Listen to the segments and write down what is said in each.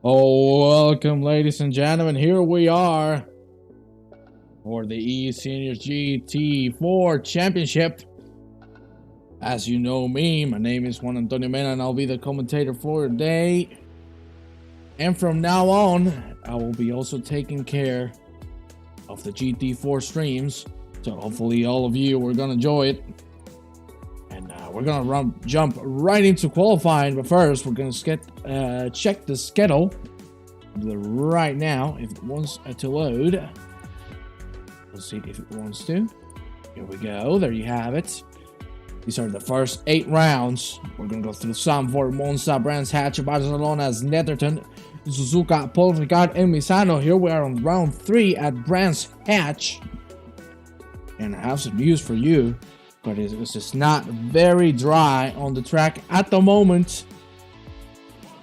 Oh, welcome, ladies and gentlemen. Here we are for the eSeniors GT4 Championship. As you know me, my name is Juan Antonio Mena, and I'll be the commentator for today. And from now on, I will be also taking care of the GT4 streams. So hopefully all of you are going to enjoy it. And we're going to jump right into qualifying. But first, we're going to check the schedule right now if it wants to load. We'll see if it wants to. Here we go. There you have it. These are the first 8 rounds. We're going to go through Saunders, Monza, Brands Hatch, Barcelona, Netherton, Suzuka, Paul Ricard, and Misano. Here we are on round 3 at Brands Hatch. And I have some news for you, but it's just not very dry on the track at the moment.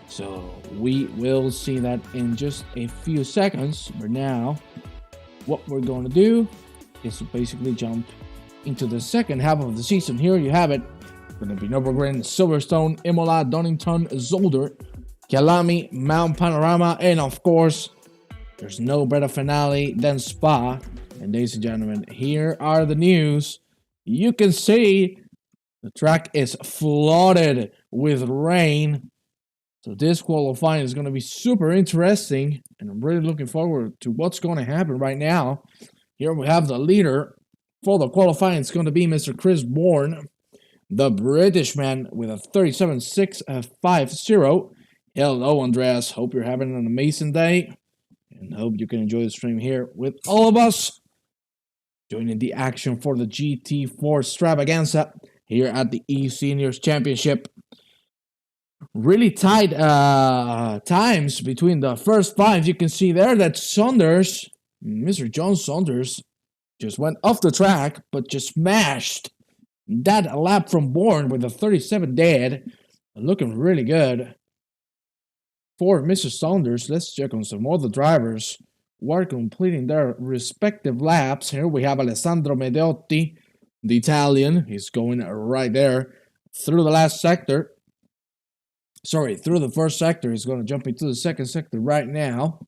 So we will see that in just a few seconds. But now, what we're going to do is to basically jump into the second half of the season. Here you have it. Going to be Nürburgring, Silverstone, Imola, Donington, Zolder, Kyalami, Mount Panorama, and of course, there's no better finale than Spa. And ladies and gentlemen, here are the news. You can see the track is flooded with rain. So this qualifying is going to be super interesting. And I'm really looking forward to what's going to happen right now. Here we have the leader for the qualifying. It's going to be Mr. Chris Bourne, the British man, with a 37.650. Hello, Andreas. Hope you're having an amazing day. And hope you can enjoy the stream here with all of us. Joining the action for the GT4 extravaganza here at the eSeniors Championship. Really tight times between the first 5. You can see there that Saunders, Mr. John Saunders, just went off the track, but just smashed that lap from Bourne with a 37 dead. Looking really good for Mr. Saunders. Let's check on some other drivers who are completing their respective laps. Here we have Alessandro Medelli, the Italian. He's going right there through the last sector. Sorry, through the first sector. He's going to jump into the second sector right now.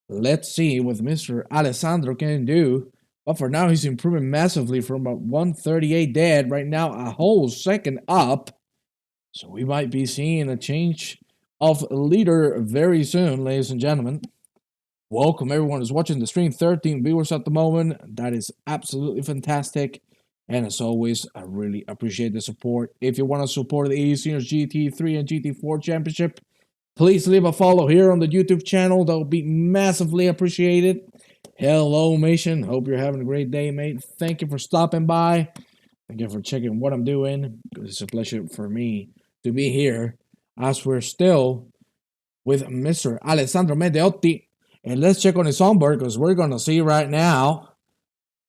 Let's see what Mr. Alessandro can do. But for now, he's improving massively from a 138 dead. Right now, a whole second up. So we might be seeing a change of leader very soon, ladies and gentlemen. Welcome everyone who's watching the stream. 13 viewers at the moment. That is absolutely fantastic. And as always, I really appreciate the support. If you want to support the eSeniors GT3 and GT4 Championship, please leave a follow here on the YouTube channel. That would be massively appreciated. Hello, Mason. Hope you're having a great day, mate. Thank you for stopping by. Thank you for checking what I'm doing. It's a pleasure for me to be here as we're still with Mr. Alessandro Medelli. And let's check on his onboard because we're going to see right now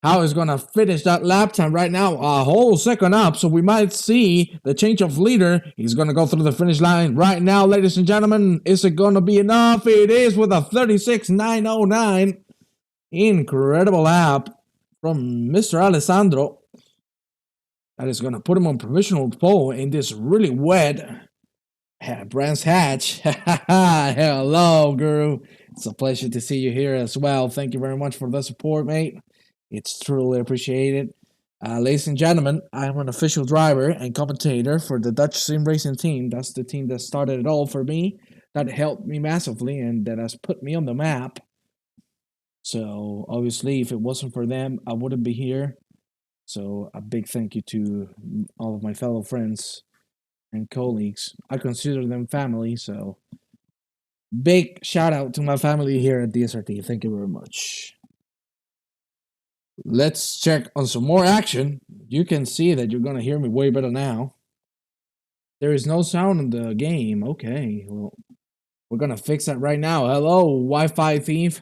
how he's going to finish that lap time right now. A whole second up, so we might see the change of leader. He's going to go through the finish line right now, ladies and gentlemen. Is it going to be enough? It is with a 36.909. Incredible lap from Mr. Alessandro. That is going to put him on provisional pole in this really wet Brands Hatch. Hello, Guru. It's a pleasure to see you here as well. Thank you very much for the support, mate. It's truly appreciated. Ladies and gentlemen, I'm an official driver and commentator for the Dutch Sim Racing team. That's the team that started it all for me. That helped me massively and that has put me on the map. So, obviously, if it wasn't for them, I wouldn't be here. So, a big thank you to all of my fellow friends and colleagues. I consider them family, so big shout out to my family here at DSRT. Thank you very much. Let's check on some more action. You can see that you're going to hear me way better now. There is no sound in the game. Okay, well, we're going to fix that right now. Hello, Wi-Fi thief.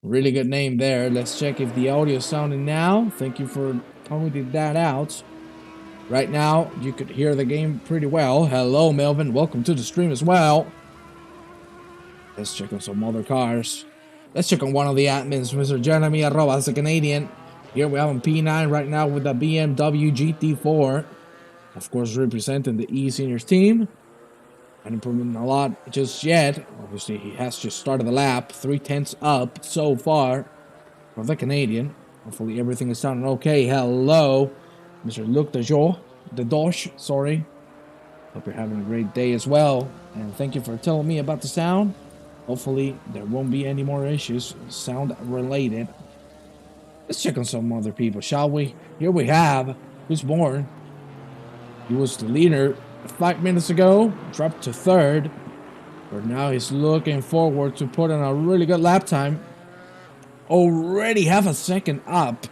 Really good name there. Let's check if the audio is sounding now. Thank you for pointing that out. Right now, you could hear the game pretty well. Hello, Melvin. Welcome to the stream as well. Let's check on some other cars. Let's check on one of the admins, Mr. Jeremy Arroba, the Canadian. Here we have on P9 right now with the BMW GT4. Of course, representing the eSeniors team. Not improving a lot just yet. Obviously, he has just started the lap. 3/10 up so far for the Canadian. Hopefully, everything is sounding okay. Hello, Mr. Luc de Dosh, sorry. Hope you're having a great day as well. And thank you for telling me about the sound. Hopefully, there won't be any more issues sound related. Let's check on some other people, shall we? Here we have Chris Bourne. He was the leader 5 minutes ago, dropped to third. But now he's looking forward to putting a really good lap time. Already half a second up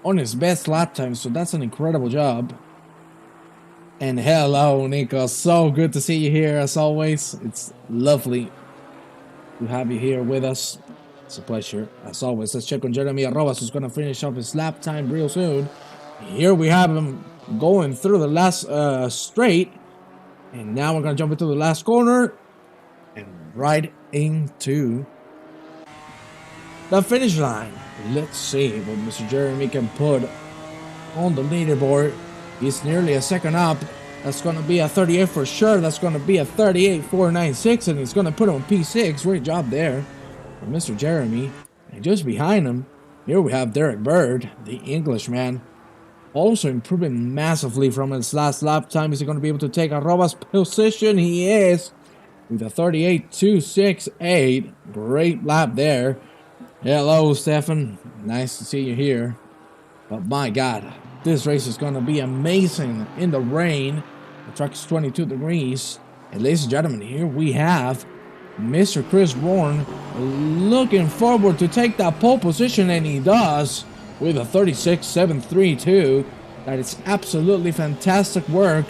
on his best lap time, so that's an incredible job. And hello, Nico. So good to see you here as always. It's lovely to have you here with us. It's a pleasure as always. Let's check on Jeremy Arrobas, who's going to finish up his lap time real soon. Here we have him going through the last straight. And now we're going to jump into the last corner. And right into the finish line. Let's see what Mr. Jeremy can put on the leaderboard. He's nearly a second up. That's going to be a 38 for sure. That's going to be a 38.496. And he's going to put him on P6. Great job there for Mr. Jeremy. And just behind him, here we have Byrd, the Englishman. Also improving massively from his last lap time. Is he going to be able to take Arroba's position? He is. With a 38.268. Great lap there. Hello, Stefan. Nice to see you here. But my God, this race is going to be amazing in the rain. The track is 22 degrees. And ladies and gentlemen, here we have Mr. Chris Bourne looking forward to take that pole position, and he does with a 36.732. That is absolutely fantastic work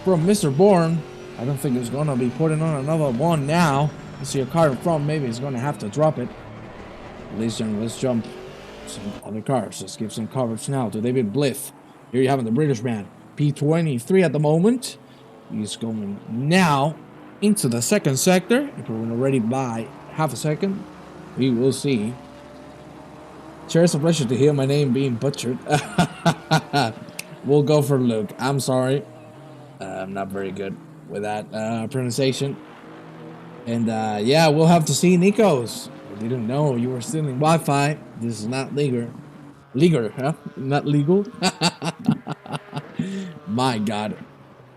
from Mr. Bourne. I don't think he's going to be putting on another one now. You see a car in front, maybe he's going to have to drop it. Ladies and gentlemen, let's jump some other cars. Let's give some coverage now to David Bliff. Here you have him, the British man. P23 at the moment. He's going now into the second sector. Improving already by half a second. We will see. Sure, it's a pleasure to hear my name being butchered. We'll go for Luke. I'm sorry. I'm not very good with that pronunciation. And yeah, we'll have to see Nico's. I didn't know you were stealing Wi-Fi. This is not legal. Legal, huh? Not legal? My God.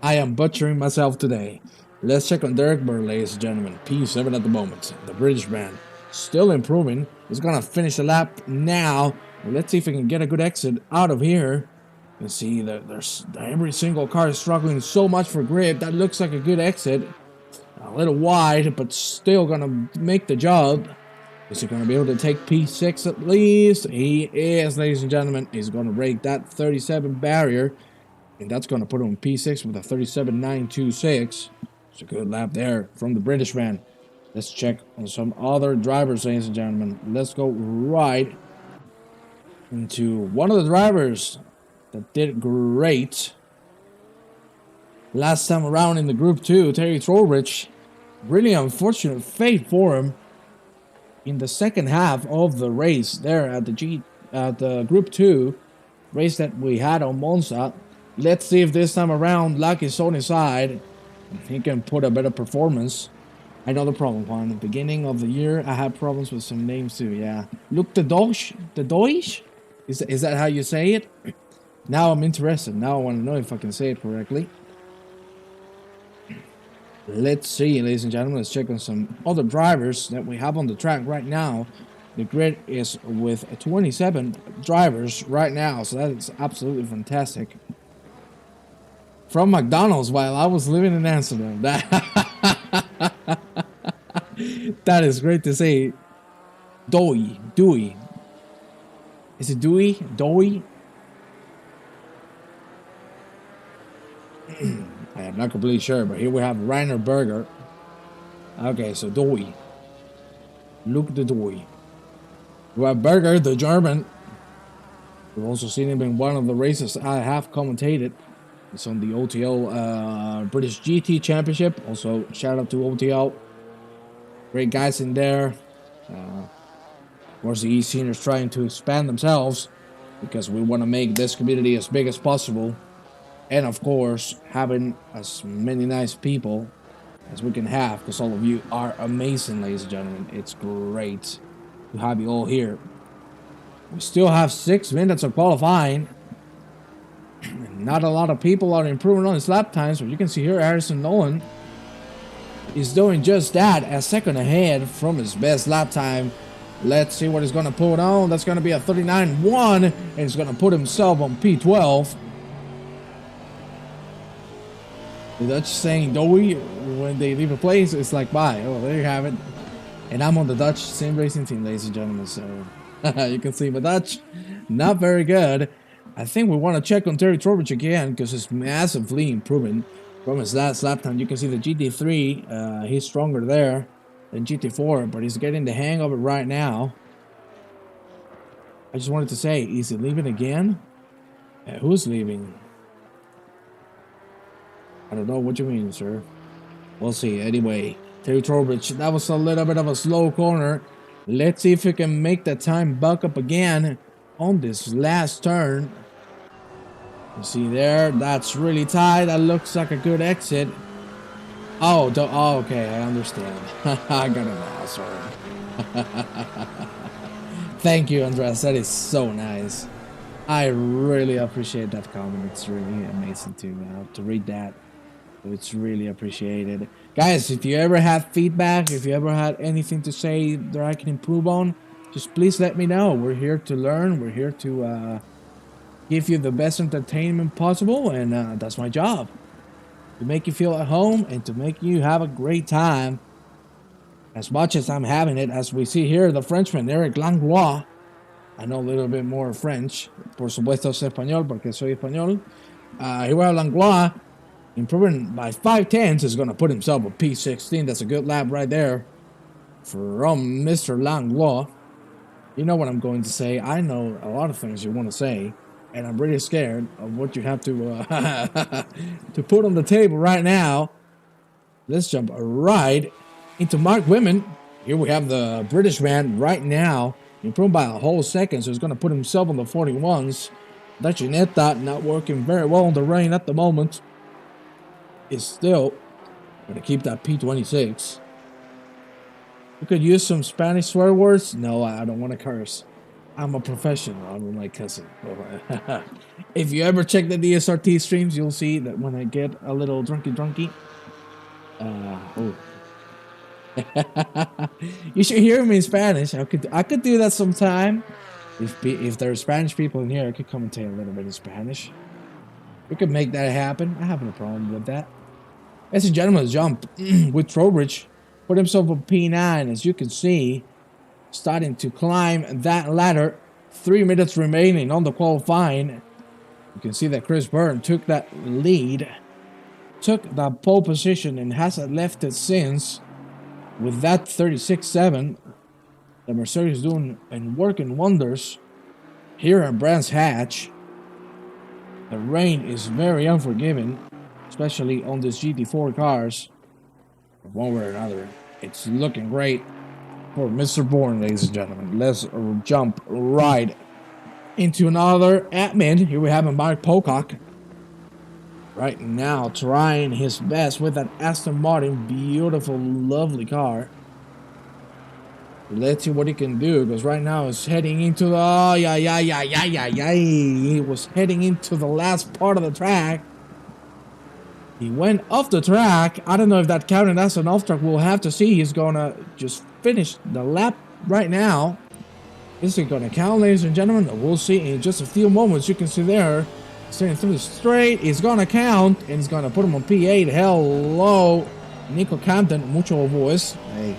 I am butchering myself today. Let's check on Derek Byrd, ladies and gentlemen. P7 at the moment. The British man. Still improving. He's going to finish the lap now. Well, let's see if we can get a good exit out of here. You can see that there's every single car is struggling so much for grip. That looks like a good exit. A little wide, but still going to make the job. Is he going to be able to take P6 at least? He is, ladies and gentlemen. He's going to break that 37 barrier. And that's going to put him in P6 with a 37.926. It's a good lap there from the British man. Let's check on some other drivers, ladies and gentlemen. Let's go right into one of the drivers that did great last time around in the Group 2, Terry Trowbridge. Really unfortunate fate for him in the second half of the race there at the Group 2 race that we had on Monza. Let's see if this time around luck is on his side. He can put a better performance. I know the problem, Juan. At the beginning of the year, I had problems with some names too, yeah. Look, the Deutsch? Is that how you say it? Now I'm interested. Now I want to know if I can say it correctly. Let's see, ladies and gentlemen. Let's check on some other drivers that we have on the track right now. The grid is with 27 drivers right now, so that is absolutely fantastic. From McDonald's while I was living in Amsterdam. That is great to say. Dewey. Is it Dewey? Dewey? I am not completely sure, but here we have Reiner Berger. Okay, so Dewey. Look the Dewey. We have Berger, the German. We've also seen him in one of the races I have commentated. It's on the OTL British GT Championship. Also, shout out to OTL. Great guys in there. Of course, the eSeniors trying to expand themselves because we want to make this community as big as possible. And of course, having as many nice people as we can have, because all of you are amazing, ladies and gentlemen. It's great to have you all here. We still have 6 minutes of qualifying. Not a lot of people are improving on his lap times, but you can see here Harrison Nolan is doing just that, a second ahead from his best lap time. Let's see what he's going to put on. That's going to be a 39.1, and he's going to put himself on P12. The Dutch saying doughy when they leave a place, it's like bye. Oh, there you have it. And I'm on the Dutch sim racing team, ladies and gentlemen, so you can see my Dutch not very good. I think we want to check on Terry Trowbridge again, because it's massively improving from his last lap time. You can see the GT3, he's stronger there than GT4, but he's getting the hang of it right now. I just wanted to say, is he leaving again? Who's leaving? I don't know what you mean, sir. We'll see. Anyway, Terry Trowbridge, that was a little bit of a slow corner. Let's see if we can make the time buck up again on this last turn. You see there, that's really tight. That looks like a good exit. Oh, okay, I understand. I got it now, sorry. Thank you, Andres. That is so nice. I really appreciate that comment. It's really amazing to read that. It's really appreciated. Guys, if you ever have feedback, if you ever had anything to say that I can improve on, just please let me know. We're here to learn. We're here to give you the best entertainment possible, and that's my job. To make you feel at home and to make you have a great time as much as I'm having it. As we see here, the Frenchman, Eric Langlois. I know a little bit more French. Por supuesto, sé español porque soy español. Here we have Langlois. Improving by 5/10 is going to put himself a P16. That's a good lap right there from Mr. Langlois. You know what I'm going to say. I know a lot of things you want to say, and I'm really scared of what you have to to put on the table right now. Let's jump right into Mark Women. Here we have the British man right now, improved by a whole second, so he's going to put himself on the 41s. That Ginetta not working very well on the rain at the moment. Is still going to keep that P26. You could use some Spanish swear words. No, I don't want to curse. I'm a professional. I'm my cousin. If you ever check the DSRT streams, you'll see that when I get a little drunky. You should hear me in Spanish. I could do that sometime. If there's Spanish people in here, I could commentate a little bit in Spanish. We could make that happen. I have no problem with that. Ladies and gentlemen, jump with Trowbridge. Put himself on P9, as you can see. Starting to climb that ladder. 3 minutes remaining on the qualifying. You can see that Chris Byrd took that lead. Took that pole position and hasn't left it since. With that 36.7. The Mercedes doing and working wonders here at Brands Hatch. The rain is very unforgiving, especially on these GT4 cars. One way or another, it's looking great for Mr. Bourne, ladies and gentlemen. Let's jump right into another admin. Here we have a Mark Pocock. Right now, trying his best with that Aston Martin. Beautiful, lovely car. Let's see what he can do, because right now he's heading into the... He was heading into the last part of the track. He went off the track. I don't know if that counted as an off track. We'll have to see. He's going to just finish the lap right now. Is it going to count, ladies and gentlemen? We'll see in just a few moments. You can see there, staying through the straight. It's going to count, and he's going to put him on P8. Hello, Nico Campton. Mucho voz. Hey.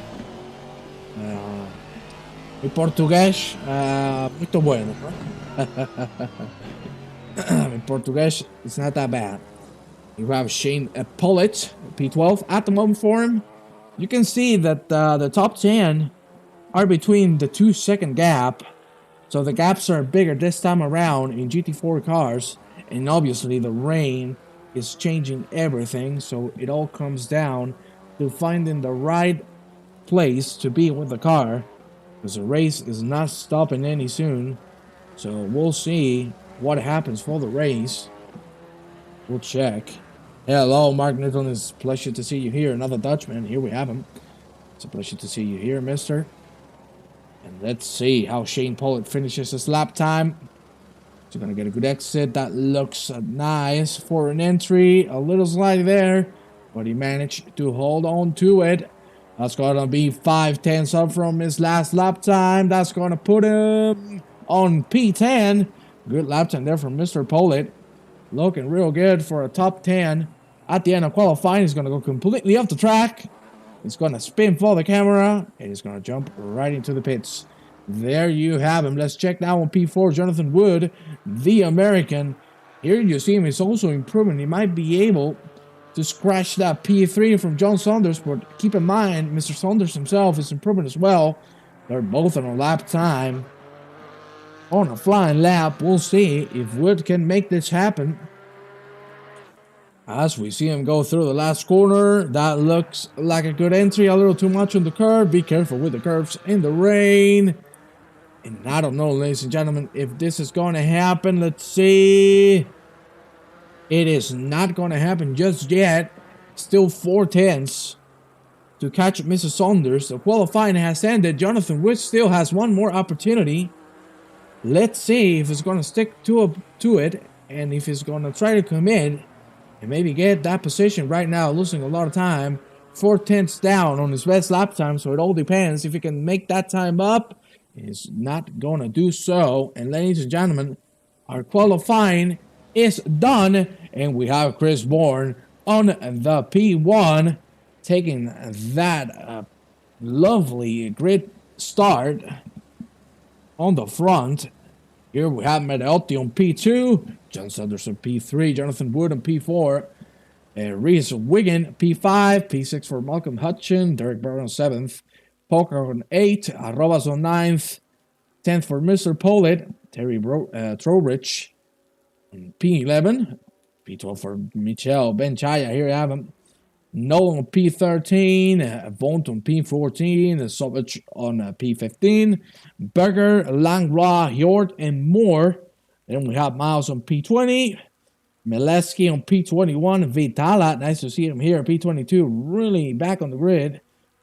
Mi portugués, muito bueno. Mi portugués is not that bad. You have Shane Pollitt, P12 at the moment for him. You can see that the top 10 are between the 2-second gap. So the gaps are bigger this time around in GT4 cars. And obviously the rain is changing everything. So it all comes down to finding the right place to be with the car. Because the race is not stopping any soon. So we'll see what happens for the race. We'll check. Hello, Mark Newton. It's a pleasure to see you here. Another Dutchman. Here we have him. It's a pleasure to see you here, mister. And let's see how Shane Pollitt finishes his lap time. He's going to get a good exit. That looks nice for an entry. A little slide there, but he managed to hold on to it. That's going to be 5/10 up from his last lap time. That's going to put him on P10. Good lap time there from Mr. Pollitt. Looking real good for a top 10. At the end of qualifying, he's going to go completely off the track. He's going to spin for the camera, and he's going to jump right into the pits. There you have him. Let's check now on P4, Jonathan Wood, the American. Here you see him. He's also improving. He might be able to scratch that P3 from John Saunders, but keep in mind, Mr. Saunders himself is improving as well. They're both on a lap time. On a flying lap, we'll see if Wood can make this happen. As we see him go through the last corner, that looks like a good entry. A little too much on the curve. Be careful with the curves in the rain. And I don't know, ladies and gentlemen, if this is going to happen. Let's see. It is not going to happen just yet. Still 4/10 to catch Mrs. Saunders. The qualifying has ended. Jonathan Wood still has one more opportunity. Let's see if he's going to stick to it. And if he's going to try to commit. And maybe get that position right now, losing a lot of time. 4/10 down on his best lap time, so it all depends. If he can make that time up, he's not going to do so. And ladies and gentlemen, our qualifying is done. And we have Chris Bourne on the P1, taking that lovely grid start on the front. Here we have Medelli on P2, John Saunders on P3, Jonathan Wood on P4, Reese Wiggin P5, P6 for Malcolm Hutchin, Derek Byrd on 7th, Poker on 8, Arrobas on 9th, 10th for Mr. Pollitt, Terry Trowbridge on P11, P12 for Michelle Benchaya, here you have him, Nolan on P13, Vaughn on P14, Sovich on P15, Berger, Langlois, Hjort, and more. Then we have Miles on P20, Mileski on P21, Vitala, nice to see him here, P22, really back on the grid.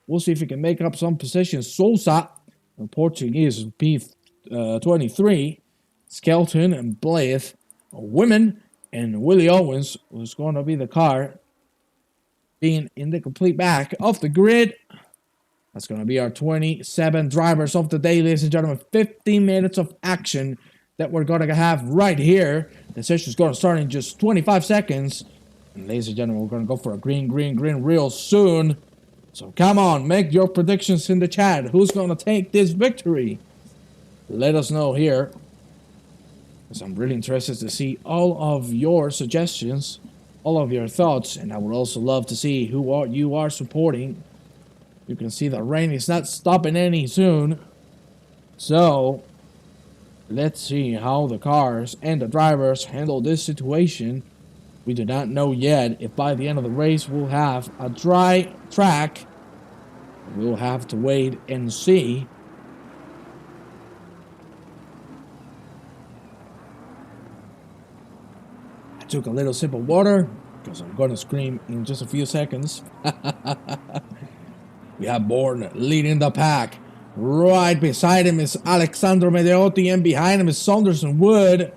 We'll see if he can make up some positions. Sousa, the Portuguese, P23, Skelton and Blythe, Women, and Willie Owens, who's going to be the car being in the complete back of the grid. That's going to be our 27 drivers of the day, ladies and gentlemen. 15 minutes of action that we're going to have right here. The session is going to start in just 25 seconds. And ladies and gentlemen, we're going to go for a green real soon. So come on, make your predictions in the chat. Who's going to take this victory? Let us know here, because I'm really interested to see all of your suggestions, all of your thoughts, and I would also love to see who you are supporting. You can see the rain is not stopping any soon. So let's see how the cars and the drivers handle this situation. We do not know yet if by the end of the race we'll have a dry track. We'll have to wait and see. I took a little sip of water because I'm going to scream in just a few seconds. We have Bourne leading the pack. Right beside him is Alessandro Medelli, and behind him is Saunders and Wood.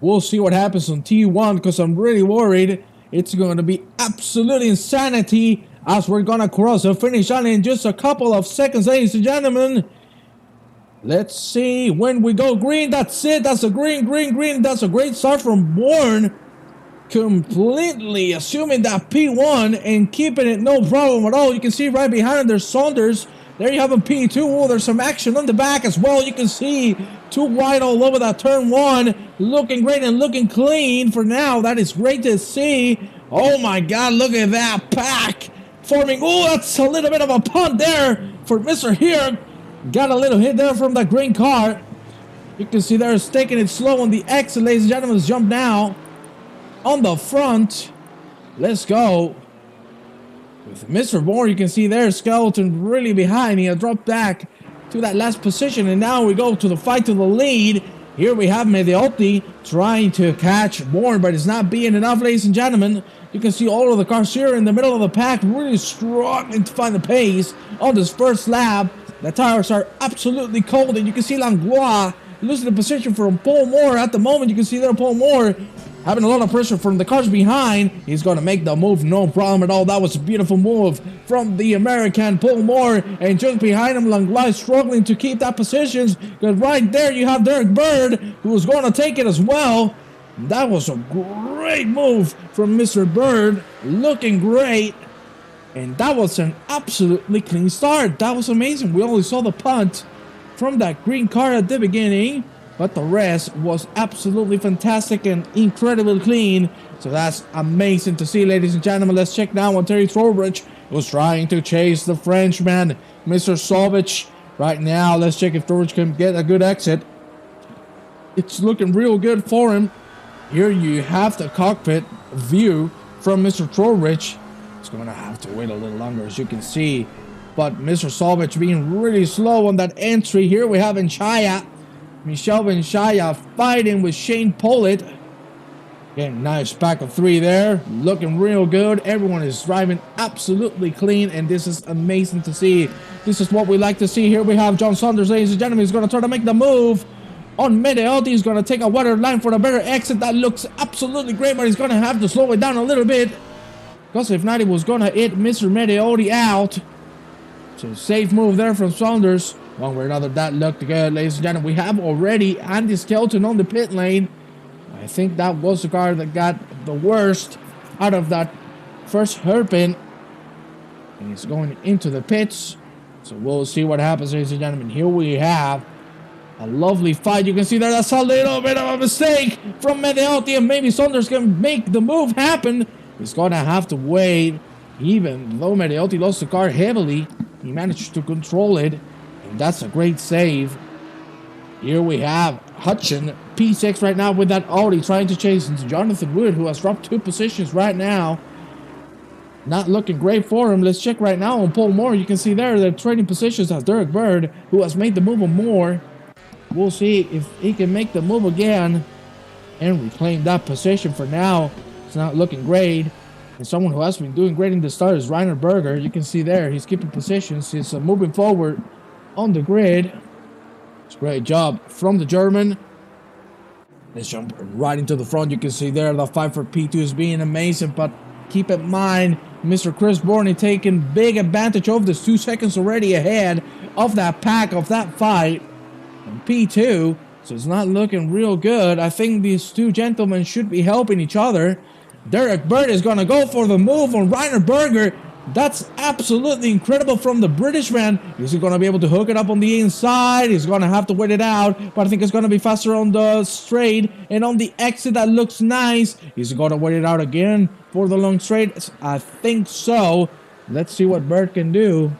We'll see what happens on T1 because I'm really worried it's going to be absolute insanity as we're going to cross the finish line in just a couple of seconds, ladies and gentlemen. Let's see when we go green. That's it. That's a green. That's a great start from Bourne. Completely assuming that P1 and keeping it no problem at all. You can see right behind him there's Saunders. There you have a P2. Oh, there's some action on the back as well. You can see too wide all over that turn 1. Looking great and looking clean for now. That is great to see. Oh my God, look at that pack forming. Oh, that's a little bit of a punt there for Mr. Here. Got a little hit there from that green car. You can see they're taking it slow on the exit, ladies and gentlemen. Let's jump now on the front. Let's go. With Mr. Bourne, you can see there Skeleton really behind. He had dropped back to that last position, and now we go to the fight to the lead. Here we have Medelli trying to catch Byrd, but it's not being enough, ladies and gentlemen. You can see all of the cars here in the middle of the pack really struggling to find the pace on this first lap. The tires are absolutely cold, and you can see Langlois losing the position from Paul Moore at the moment. You can see there Paul Moore having a lot of pressure from the cars behind. He's going to make the move, no problem at all. That was a beautiful move from the American Paul Moore. And just behind him, Langlois struggling to keep that position. Because right there you have Byrd, who was going to take it as well. That was a great move from Mr. Byrd. Looking great. And that was an absolutely clean start. That was amazing. We only saw the punt from that green car at the beginning, but the rest was absolutely fantastic and incredibly clean. So that's amazing to see, ladies and gentlemen. Let's check now on Terry Trowbridge, who's trying to chase the Frenchman, Mr. Sauvage. Right now, let's check if Trowbridge can get a good exit. It's looking real good for him. Here you have the cockpit view from Mr. Trowbridge. He's going to have to wait a little longer, as you can see. But Mr. Sauvage being really slow on that entry. Here we have Enchaya. Michel Enchaya fighting with Shane Pollitt. Again, nice pack of 3 there. Looking real good. Everyone is driving absolutely clean, and this is amazing to see. This is what we like to see. Here we have John Saunders, ladies and gentlemen. He's going to try to make the move on Medelli. He's going to take a wider line for a better exit. That looks absolutely great, but he's going to have to slow it down a little bit, because if not, he was going to hit Mr. Medelli out. So safe move there from Saunders. One way or another, that looked good, ladies and gentlemen. We have already Andy Skelton on the pit lane. I think that was the car that got the worst out of that first hairpin. And he's going into the pits. So we'll see what happens, ladies and gentlemen. Here we have a lovely fight. You can see there, that's a little bit of a mistake from Medelli, and maybe Saunders can make the move happen. He's going to have to wait. Even though Medelli lost the car heavily, he managed to control it, and that's a great save. Here we have Hutchin, P6 right now with that Audi, trying to chase into Jonathan Wood, who has dropped 2 positions right now. Not looking great for him. Let's check right now on Paul Moore. You can see there they're trading positions as Byrd, who has made the move on Moore. We'll see if he can make the move again and reclaim that position. For now, it's not looking great. And someone who has been doing great in the start is Reiner Berger. You can see there, he's keeping positions. He's moving forward on the grid. It's a great job from the German. Let's jump right into the front. You can see there the fight for P2 is being amazing. But keep in mind, Mr. Chris Borney taking big advantage of this, 2 seconds already ahead of that pack, of that fight. And P2, so it's not looking real good. I think these 2 gentlemen should be helping each other. Byrd is going to go for the move on Reiner Berger. That's absolutely incredible from the British man. Is he going to be able to hook it up on the inside? He's going to have to wait it out, but I think it's going to be faster on the straight and on the exit. That looks nice. Is he going to wait it out again for the long straight? I think so. Let's see what Byrd can do.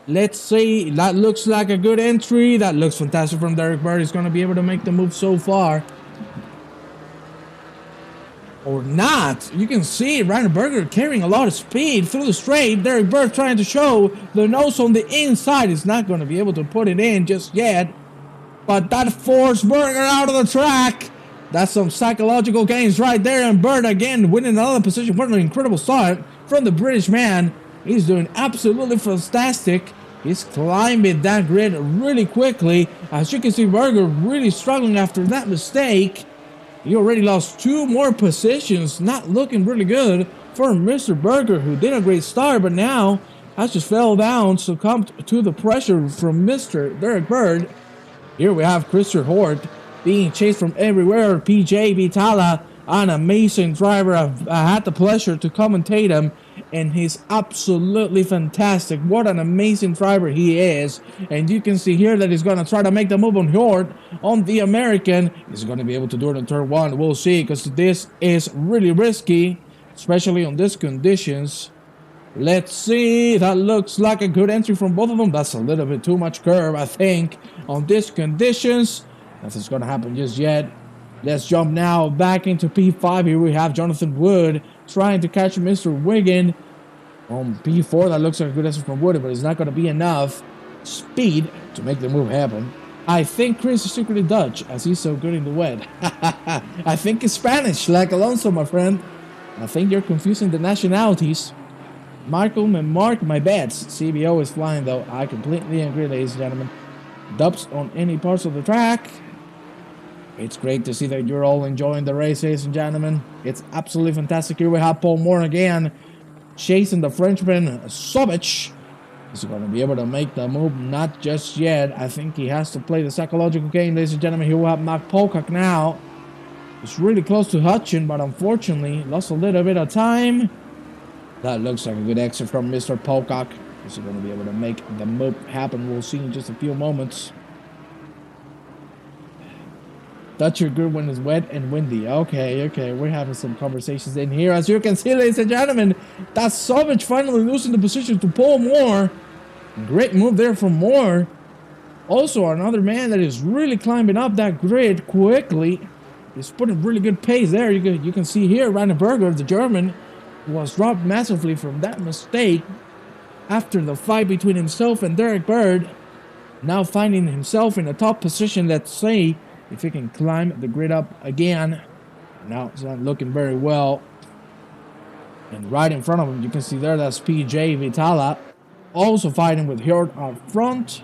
Let's see. That looks like a good entry. That looks fantastic from Byrd. He's going to be able to make the move so far. Or not. You can see Reiner Berger carrying a lot of speed through the straight. Byrd trying to show the nose on the inside. He's not going to be able to put it in just yet. But that forced Berger out of the track. That's some psychological gains right there. And Byrd again winning another position. What an incredible start from the British man. He's doing absolutely fantastic. He's climbing that grid really quickly. As you can see, Berger really struggling after that mistake. He already lost 2 more positions. Not looking really good for Mr. Berger, who did a great start, but now has just fell down, succumbed to the pressure from Mr. Byrd. Here we have Christopher Hort being chased from everywhere. PJ Vitala, an amazing driver. I had the pleasure to commentate him, and he's absolutely fantastic. What an amazing driver he is. And you can see here that he's going to try to make the move on Hort, on the American. He's going to be able to do it in turn 1. We'll see, because this is really risky, especially on these conditions. Let's see. That looks like a good entry from both of them. That's a little bit too much curve, I think, on these conditions. Nothing's going to happen just yet. Let's jump now back into P5. Here we have Jonathan Wood trying to catch Mr. Wiggin on P4. That looks like a good answer from Wood, but it's not going to be enough speed to make the move happen. I think Chris is secretly Dutch, as he's so good in the wet. I think it's Spanish, like Alonso, my friend. I think you're confusing the nationalities. Michael and Mark, my bets. CBO is flying, though. I completely agree, ladies and gentlemen. Dubs on any parts of the track. It's great to see that you're all enjoying the race, ladies and gentlemen. It's absolutely fantastic. Here we have Paul Moore again, chasing the Frenchman, Saunders. Is he going to be able to make the move? Not just yet. I think he has to play the psychological game, ladies and gentlemen. Here we have Mark Pocock now. It's really close to Hutchin, but unfortunately lost a little bit of time. That looks like a good exit from Mr. Pocock. Is he going to be able to make the move happen? We'll see in just a few moments. Dutch are good when it's wet and windy. Okay, we're having some conversations in here. As you can see, ladies and gentlemen, that's Saunders finally losing the position to Paul Moore. Great move there from Moore. Also, another man that is really climbing up that grid quickly. He's putting really good pace there. You can see here, Reiner Berger, the German, was dropped massively from that mistake after the fight between himself and Byrd. Now finding himself in a top position. Let's see if he can climb the grid up again. Now it's not looking very well. And right in front of him, you can see there, that's PJ Vitala, also fighting with Byrd out front.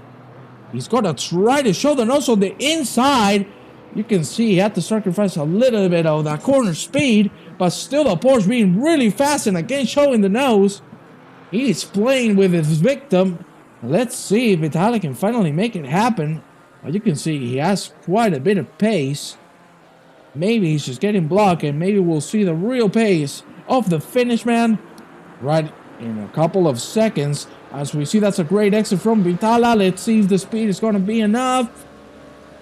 He's going to try to show the nose on the inside. You can see he had to sacrifice a little bit of that corner speed, but still the Porsche being really fast and again showing the nose. He's playing with his victim. Let's see if Vitali can finally make it happen. You can see he has quite a bit of pace. Maybe he's just getting blocked, and maybe we'll see the real pace of the finish man right in a couple of seconds. As we see, that's a great exit from Vitala. Let's see if the speed is going to be enough.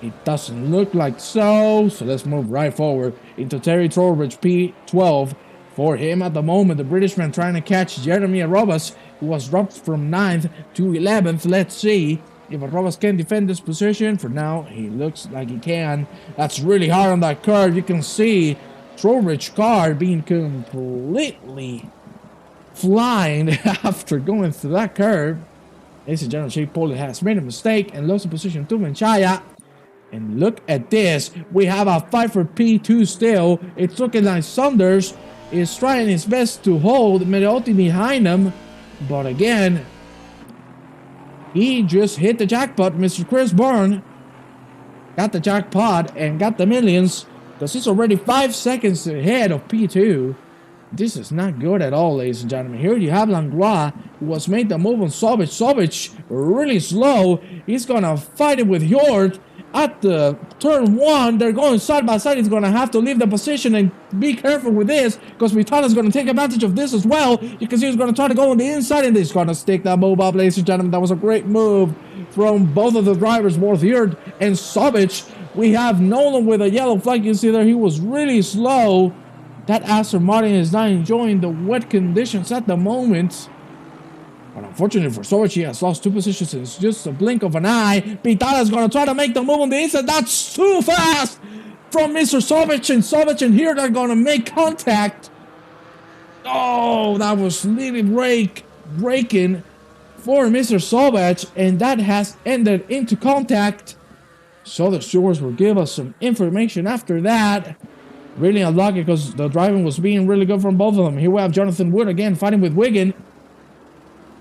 It doesn't look like so. So let's move right forward into Terry Trowbridge, P12. For him at the moment, the Britishman trying to catch Jeremy Arrobas, who was dropped from 9th to 11th. Let's see if Arrobas can defend this position. For now, he looks like he can. That's really hard on that curve. You can see Trowbridge car being completely flying after going through that curve. Ladies and gentlemen, Shea Pauly has made a mistake and lost the position to Menchaya. And look at this. We have a fight for P2 still. It's looking like Saunders is trying his best to hold Medelli behind him. But again, he just hit the jackpot. Mr. Chris Byrd got the jackpot and got the millions, because he's already 5 seconds ahead of P2. This is not good at all, ladies and gentlemen. Here you have Langlois, who was made the move on Sauvage. Sauvage really slow. He's going to fight it with Byrd. At the turn 1, they're going side by side. He's going to have to leave the position and be careful with this, because Vitala's going to take advantage of this as well. You can see he's going to try to go on the inside, and he's going to stick that move up, ladies and gentlemen. That was a great move from both of the drivers, both Byrd and Sauvage. We have Nolan with a yellow flag. You see there, he was really slow. That Aston Martin is not enjoying the wet conditions at the moment. But unfortunately for Sauvage, he has lost 2 positions in just a blink of an eye. Pitala is going to try to make the move on the inside. That's too fast from Mr. Sauvage, and Byrd are going to make contact. Oh, that was really breaking for Mr. Sauvage, and that has ended into contact. So the stewards will give us some information after that. Really unlucky, because the driving was being really good from both of them. Here we have Jonathan Wood again fighting with Wiggin.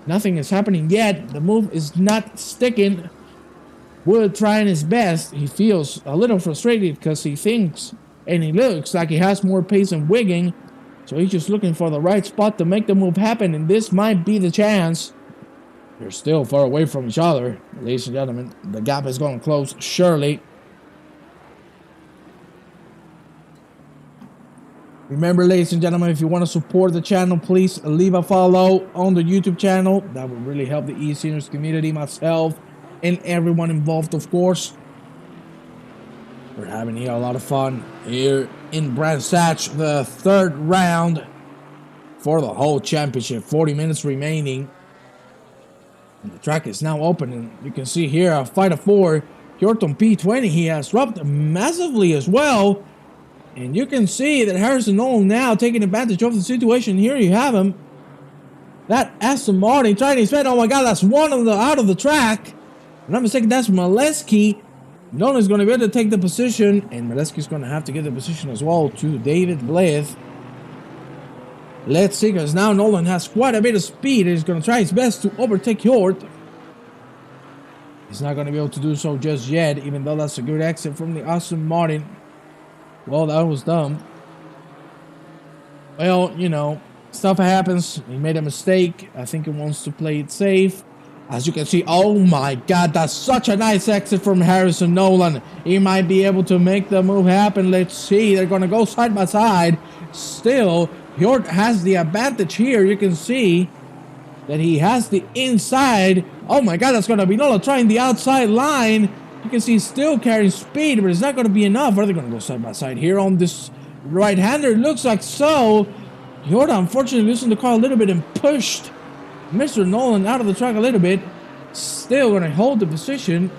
Nothing is happening yet. The move is not sticking. Wood trying his best. He feels a little frustrated because he thinks and he looks like he has more pace than Wiggin. So he's just looking for the right spot to make the move happen, and this might be the chance. They're still far away from each other, ladies and gentlemen. The gap is going to close surely. Remember, ladies and gentlemen, if you want to support the channel, please leave a follow on the YouTube channel. That would really help the eSeniors community, myself, and everyone involved, of course. We're having here a lot of fun here in Brands Hatch, the 3rd round for the whole championship. 40 minutes remaining. And the track is now open, and you can see here a fight of 4. Hjorton P20, he has dropped massively as well. And you can see that Harrison Nolan now taking advantage of the situation. Here you have him. That Aston Martin trying to spin. Oh my God, that's one of the out of the track. If I'm not mistaken, that's Molesky. Nolan's going to be able to take the position, and Medelli's going to have to get the position as well to David Blythe. Let's see, because now Nolan has quite a bit of speed. He's going to try his best to overtake Hjort. He's not going to be able to do so just yet, even though that's a good exit from the Aston Martin. Well, that was dumb. Well, you know, stuff happens. He made a mistake. I think he wants to play it safe. As you can see, oh my god, that's such a nice exit from Harrison Nolan. He might be able to make the move happen. Let's see, they're going to go side by side. Still, Hjort has the advantage here. You can see that he has the inside. Oh my god, that's going to be Nolan trying the outside line. You can see he's still carrying speed, but it's not going to be enough. Are they going to go side by side here on this right-hander? It looks like so. Hjort unfortunately losing the car a little bit and pushed Mr. Nolan out of the track a little bit. Still going to hold the position.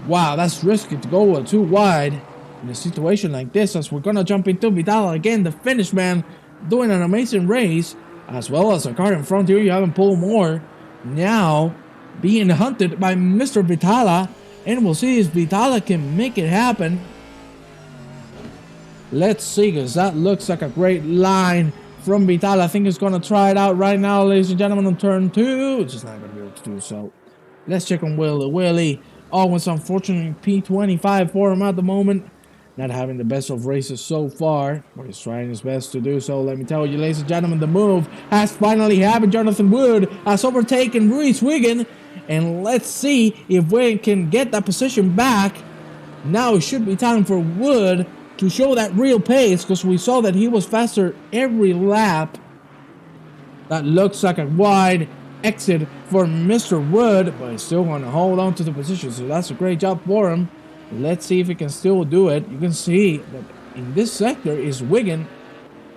Wow, that's risky to go too wide in a situation like this, as we're going to jump into Vidal again, the Finnish man, doing an amazing race, as well as a car in front here. You haven't pulled more. Now being hunted by Mr. Vitala, and we'll see if Vitala can make it happen. Let's see, because that looks like a great line from Vitala. I think he's going to try it out right now, ladies and gentlemen, on turn 2. It's just not going to be able to do so. Let's check on Willie. Owens, unfortunately, P25 for him at the moment. Not having the best of races so far, but he's trying his best to do so. Let me tell you, ladies and gentlemen, the move has finally happened. Jonathan Wood has overtaken Reese Wiggin, and let's see if we can get that position back. Now it should be time for Wood to show that real pace, because we saw that he was faster every lap. That looks like a wide exit for Mr. Wood, but he's still going to hold on to the position, so that's a great job for him. Let's see if he can still do it. You can see that in this sector is Wiggin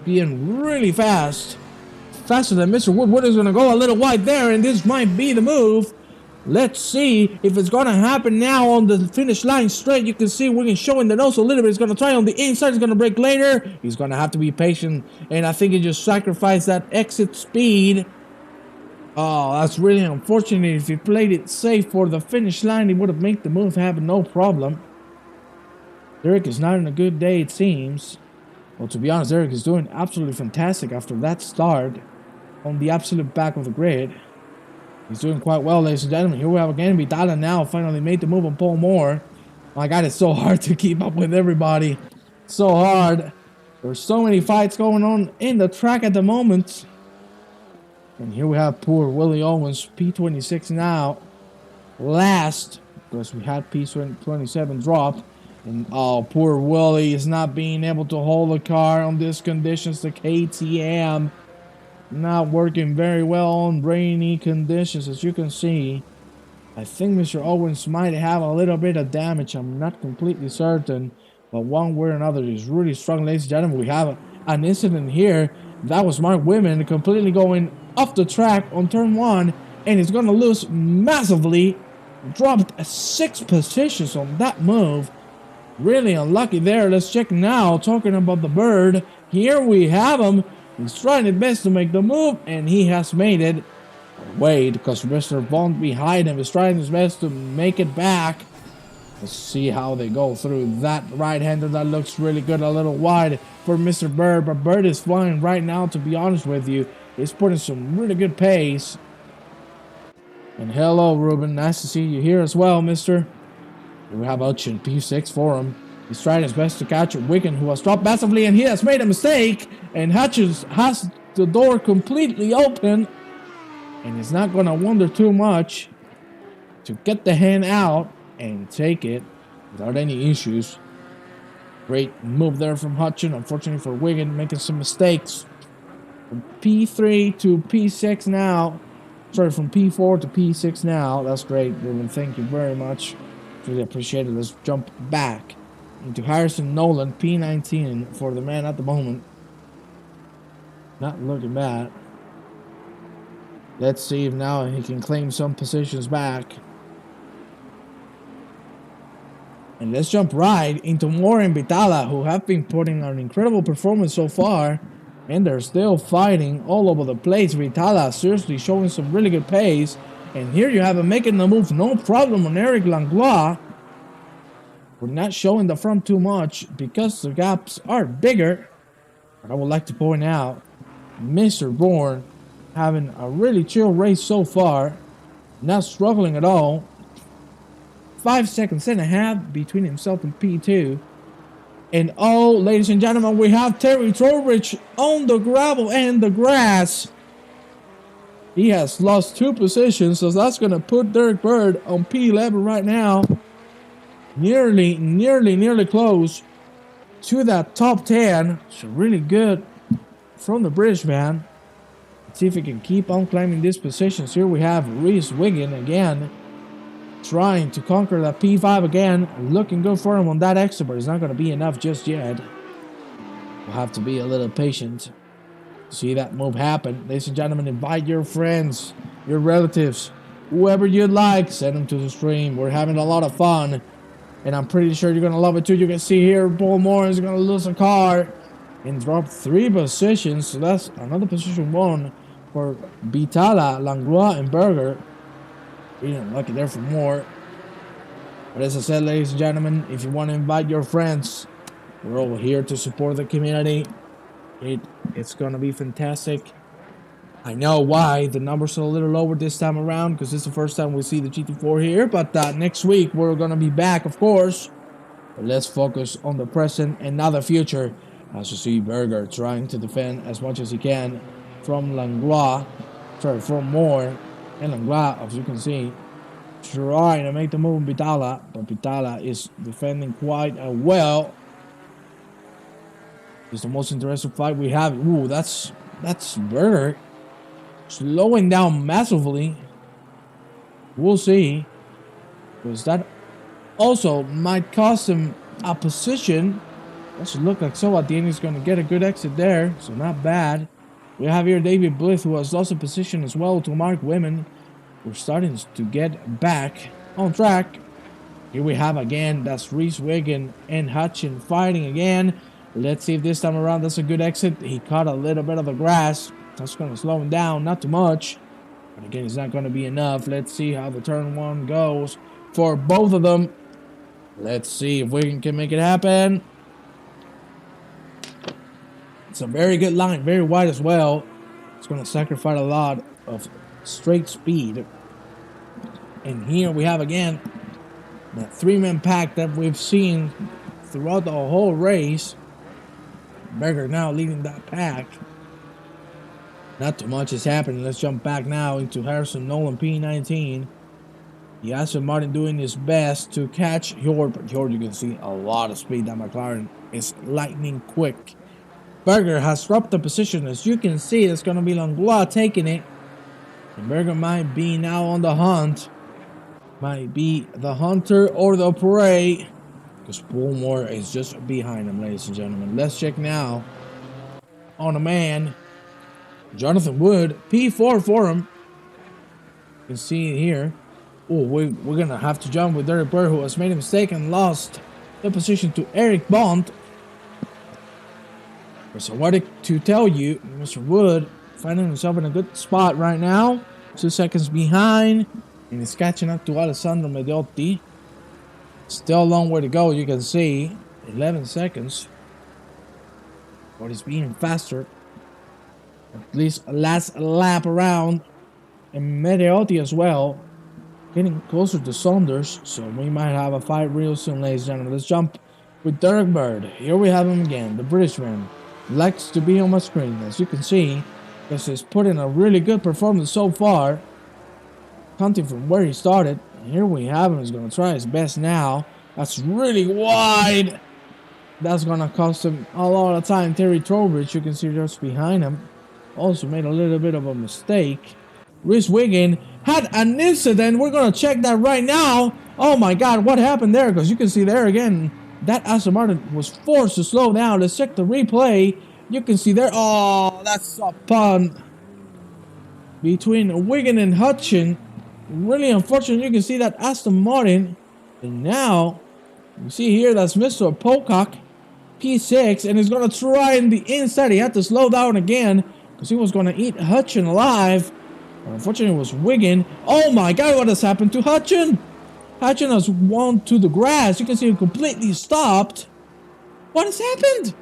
being really fast. Faster than Mr. Wood. Wood is going to go a little wide there, and this might be the move. Let's see if it's going to happen now on the finish line straight. You can see Wiggin showing the nose a little bit. He's going to try on the inside. He's going to brake later. He's going to have to be patient, and I think he just sacrificed that exit speed. Oh, that's really unfortunate. If he played it safe for the finish line, he would have made the move happen, no problem. Derek is not in a good day, it seems. Well, to be honest, Derek is doing absolutely fantastic after that start on the absolute back of the grid. He's doing quite well, ladies and gentlemen. Here we have again Vidala now finally made the move on Paul Moore. My God, it's so hard to keep up with everybody. So hard. There's so many fights going on in the track at the moment. And here we have poor Willie Owens, P26 now, last, because we had P27 drop. And oh, poor Willie is not being able to hold the car on these conditions. The KTM not working very well on rainy conditions, as you can see. I think Mr. Owens might have a little bit of damage. I'm not completely certain, but one way or another is really strong, ladies and gentlemen. We have an incident here. That was Mark Women completely going off the track on turn 1, and he's going to lose massively. Dropped 6 positions on that move. Really unlucky there. Let's check now. Talking about the Byrd. Here we have him. He's trying his best to make the move, and he has made it. Wait, because Mr. Bond behind him is trying his best to make it back. Let's see how they go through that right-hander. That looks really good. A little wide for Mr. Byrd, but Byrd is flying right now, to be honest with you. He's putting some really good pace. And hello, Ruben. Nice to see you here as well, mister. We have Hutchin, P6 for him. He's trying his best to catch Wiggin, who has dropped massively, and he has made a mistake. And Hutchins has the door completely open. And he's not going to wonder too much to get the hand out and take it without any issues. Great move there from Hutchin. Unfortunately for Wiggin, making some mistakes. From P3 to P6 now. Sorry, from P4 to P6 now. That's great, Ruben. Thank you very much. Really appreciate it. Let's jump back into Harrison Nolan, P19 for the man at the moment. Not looking bad. Let's see if now he can claim some positions back. And let's jump right into Moore and Vitala, who have been putting an incredible performance so far. And they're still fighting all over the place. Vitala seriously showing some really good pace. And here you have him making the move, no problem on Eric Langlois. We're not showing the front too much because the gaps are bigger. But I would like to point out, Mr. Bourne having a really chill race so far. Not struggling at all. 5 seconds and a half between himself and P2. And oh, ladies and gentlemen, we have Terry Trowbridge on the gravel and the grass. He has lost 2 positions, so that's going to put Derek Byrd on P11 right now. Nearly close to that top 10. So really good from the British man. Let's see if he can keep on climbing these positions. Here we have Reese Wiggin again, trying to conquer that P5 again. Looking good for him on that exit, but it's not going to be enough just yet. We'll have to be a little patient to see that move happen. Ladies and gentlemen, invite your friends, your relatives, whoever you'd like. Send them to the stream. We're having a lot of fun, and I'm pretty sure you're going to love it too. You can see here, Paul Moore is going to lose a car and drop 3 positions. So that's another position 1 for Vitala, Langlois, and Berger. Being unlucky there for more. But as I said, ladies and gentlemen, if you want to invite your friends, we're over here to support the community. It's going to be fantastic. I know why the numbers are a little lower this time around, because it's the first time we see the GT4 here. But next week, we're going to be back, of course. But let's focus on the present and not the future. As you see, Berger trying to defend as much as he can from Langlois. Sorry, from Moore. And Langlois, as you can see, trying to make the move in Vitala, but Vitala is defending quite well. It's the most interesting fight we have. Ooh, that's Berger slowing down massively. We'll see, because that also might cost him a position. That should look like so. At the end, he's going to get a good exit there, so not bad. We have here David Blith, who has lost a position as well to Mark Women. We're starting to get back on track. Here we have again, that's Reese Wiggin and Hutchin fighting again. Let's see if this time around that's a good exit. He caught a little bit of the grass. That's going to slow him down, not too much. But again, it's not going to be enough. Let's see how the turn 1 goes for both of them. Let's see if Wiggin can make it happen. It's a very good line, very wide as well. It's going to sacrifice a lot of straight speed. And here we have again that 3-man pack that we've seen throughout the whole race. Berger now leading that pack. Not too much is happening. Let's jump back now into Harrison Nolan P19. The Aston Martin doing his best to catch Hjord, but Hjord, you can see a lot of speed. That McLaren is lightning quick. Berger has dropped the position. As you can see, it's going to be Langlois taking it. And Berger might be now on the hunt. Might be the hunter or the prey. Because Paul Moore is just behind him, ladies and gentlemen. Let's check now on a man. Jonathan Wood, P4 for him. You can see it here. Oh, we're going to have to jump with Derek Byrd, who has made a mistake and lost the position to Eric Bond. So what to tell you, Mr. Wood finding himself in a good spot right now. 2 seconds behind. And he's catching up to Alessandro Medelli. Still a long way to go, you can see. 11 seconds. But he's being faster. At least last lap around. And Medelli as well. Getting closer to Saunders. So we might have a fight real soon, ladies and gentlemen. Let's jump with Derek Byrd. Here we have him again, the Britishman. Likes to be on my screen, as you can see, because he's put in a really good performance so far. Counting from where he started. Here we have him. He's going to try his best now. That's really wide. That's going to cost him a lot of time. Terry Trowbridge, you can see just behind him, also made a little bit of a mistake. Reese Wiggin had an incident. We're going to check that right now. Oh my God, what happened there? Because you can see there again, that Aston Martin was forced to slow down. Let's check the replay. You can see there. Oh, that's a pun between Wiggin and Hutchin. Really unfortunate. You can see that Aston Martin. And now, you see here, that's Mr. Pocock, P6. And he's going to try in the inside. He had to slow down again because he was going to eat Hutchin alive. Unfortunately, it was Wiggin. Oh my god, what has happened to Hutchin? Hutchin has won to the grass. You can see him completely stopped. What has happened?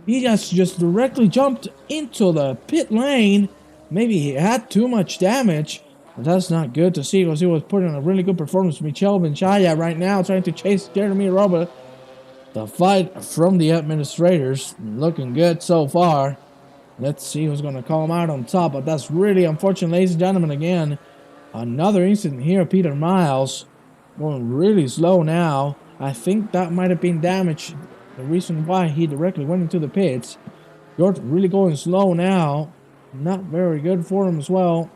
He just directly jumped into the pit lane. Maybe he had too much damage. But that's not good to see because he was putting a really good performance. Michel Benchaya right now trying to chase Jeremy Robert. The fight from the administrators looking good so far. Let's see who's going to call him out on top. But that's really unfortunate, ladies and gentlemen. Again, another incident here. Peter Miles going really slow now. I think that might have been damage. The reason why he directly went into the pits. George really going slow now. Not very good for him as well.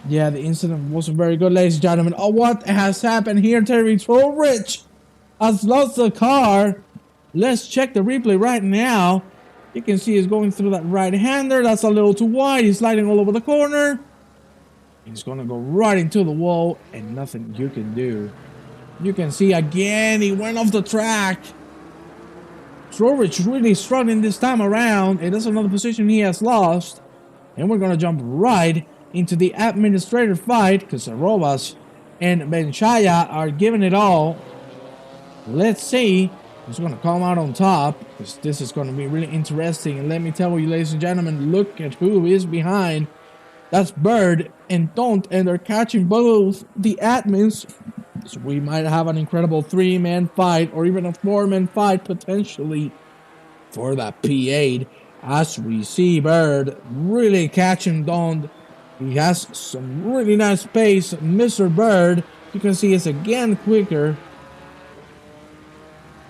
Yeah, the incident wasn't very good, ladies and gentlemen. Oh, what has happened here? Terry Trowbridge has lost the car. Let's check the replay right now. You can see he's going through that right-hander. That's a little too wide. He's sliding all over the corner. He's going to go right into the wall and nothing you can do. You can see again, he went off the track. Trowbridge really struggling this time around. It is another position he has lost. And we're going to jump right into the administrator fight because Arobas and Benchaya are giving it all. Let's see who's going to come out on top because this is going to be really interesting. And let me tell you, ladies and gentlemen, look at who is behind. That's Byrd and Don't, and they're catching both the admins. So we might have an incredible 3-man fight or even a 4-man fight potentially for that P8 as we see Byrd really catching Don't. He has some really nice pace. Mr. Byrd, you can see, is again quicker.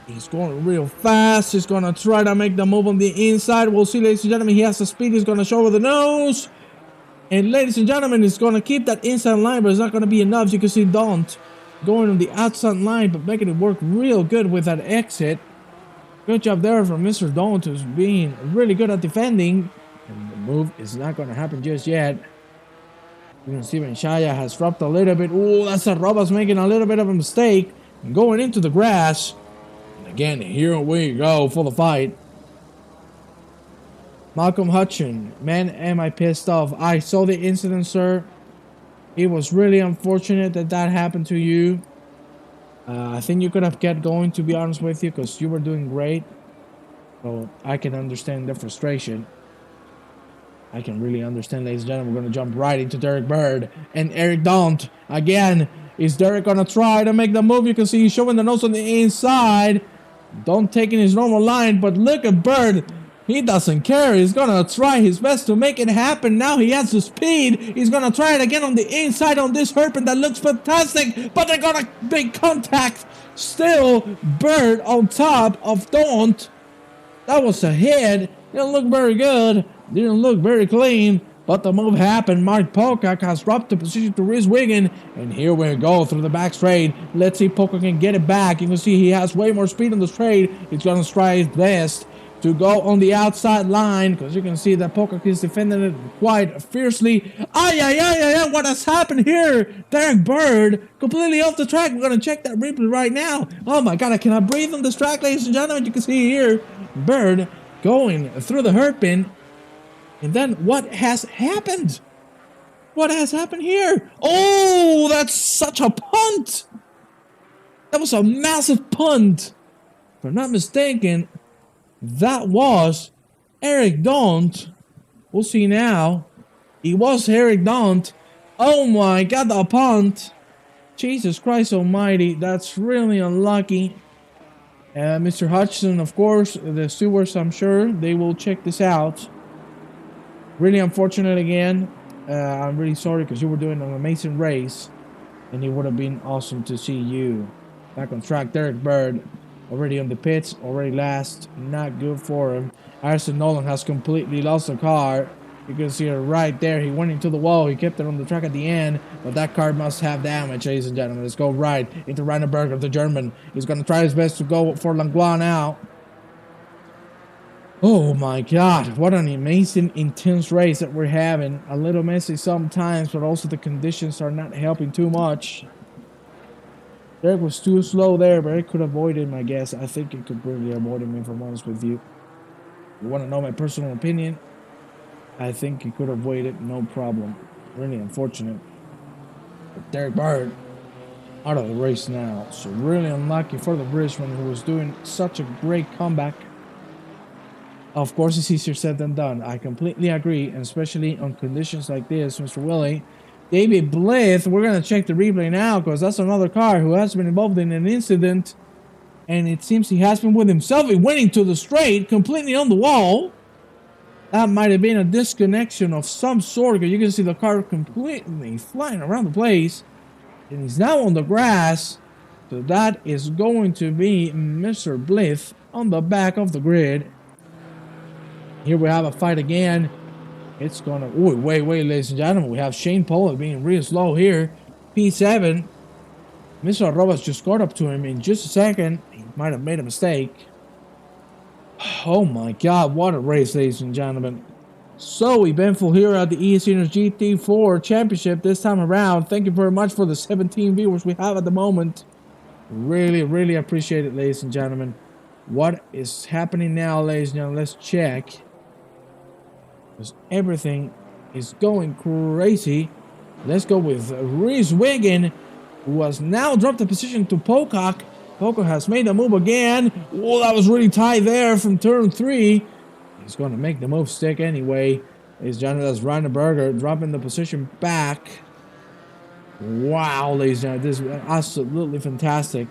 He's going real fast. He's going to try to make the move on the inside. We'll see, ladies and gentlemen. He has the speed. He's going to show with the nose. And ladies and gentlemen, he's going to keep that inside line, but it's not going to be enough. You can see Don't going on the outside line, but making it work real good with that exit. Good job there from Mr. Don't, who's being really good at defending. And the move is not going to happen just yet. You can see Benchaya has dropped a little bit. Ooh, that's a Robas making a little bit of a mistake. And going into the grass. And again, here we go for the fight. Malcolm Hutchin. Man, am I pissed off. I saw the incident, sir. It was really unfortunate that that happened to you. I think you could have kept going, to be honest with you, because you were doing great. So I can understand the frustration. I can really understand, ladies and gentlemen. We're going to jump right into Derek Byrd and Eric Don't. Again, is Derek going to try to make the move? You can see he's showing the nose on the inside. Don't taking his normal line, but look at Byrd. He doesn't care. He's going to try his best to make it happen. Now he has the speed. He's going to try it again on the inside on this hairpin that looks fantastic, but they're going to make contact. Still, Byrd on top of Don't. That was a hit. Didn't look very good. Didn't look very clean, but the move happened. Mark Pocock has dropped the position to Rhys Wiggin, and here we go through the back straight. Let's see if Pocock can get it back. You can see he has way more speed on the straight. He's going to try his best to go on the outside line, because you can see that Pocock is defending it quite fiercely. What has happened here? Derek Byrd completely off the track. We're going to check that replay right now. Oh my god, I cannot breathe on this track, ladies and gentlemen. You can see here Byrd going through the hairpin. And then what has happened? What has happened here? Oh, that's such a punt. That was a massive punt. If I'm not mistaken, that was Eric Don't. We'll see now. It was Eric Don't. Oh my god, the punt. Jesus Christ almighty. That's really unlucky. Mr. Hutchinson, of course, the stewards, I'm sure, they will check this out. Really unfortunate again. I'm really sorry because you were doing an amazing race. And it would have been awesome to see you back on track. Derek Byrd already on the pits, already last. Not good for him. Arsene Nolan has completely lost the car. You can see it right there. He went into the wall. He kept it on the track at the end. But that car must have damage, ladies and gentlemen. Let's go right into Reiner Berger, the German. He's going to try his best to go for Langlois now. Oh my god, what an amazing, intense race that we're having. A little messy sometimes, but also the conditions are not helping too much. Derek was too slow there, but it could avoid him, I guess. I think it could really avoid him, if I'm honest with you. You want to know my personal opinion? I think he could have waited, no problem. Really unfortunate. But Derek Byrd out of the race now. So really unlucky for the Bridgeman, who was doing such a great comeback. Of course, it's easier said than done. I completely agree, and especially on conditions like this, Mr. Willie. David Blith, we're going to check the replay now, because that's another car who has been involved in an incident. And it seems he has been with himself. He went into the straight, completely on the wall. That might have been a disconnection of some sort, because you can see the car completely flying around the place. And he's now on the grass. So that is going to be Mr. Blith on the back of the grid. Here we have a fight again. It's gonna... Ooh, wait, ladies and gentlemen. We have Shane Pollard being real slow here. P7. Mr. Roberts just got up to him in just a second. He might have made a mistake. Oh my God, what a race, ladies and gentlemen. So eventful here at the eSeniors GT4 Championship this time around. Thank you very much for the 17 viewers we have at the moment. Really appreciate it, ladies and gentlemen. What is happening now, ladies and gentlemen? Let's check. Because everything is going crazy. Let's go with Reese Wiggin, who has now dropped the position to Pocock. Pocock has made a move again. Oh, that was really tight there from turn 3. He's going to make the move stick anyway. Ladies and gentlemen, that's Reiner Berger dropping the position back. Wow, ladies and gentlemen, this is absolutely fantastic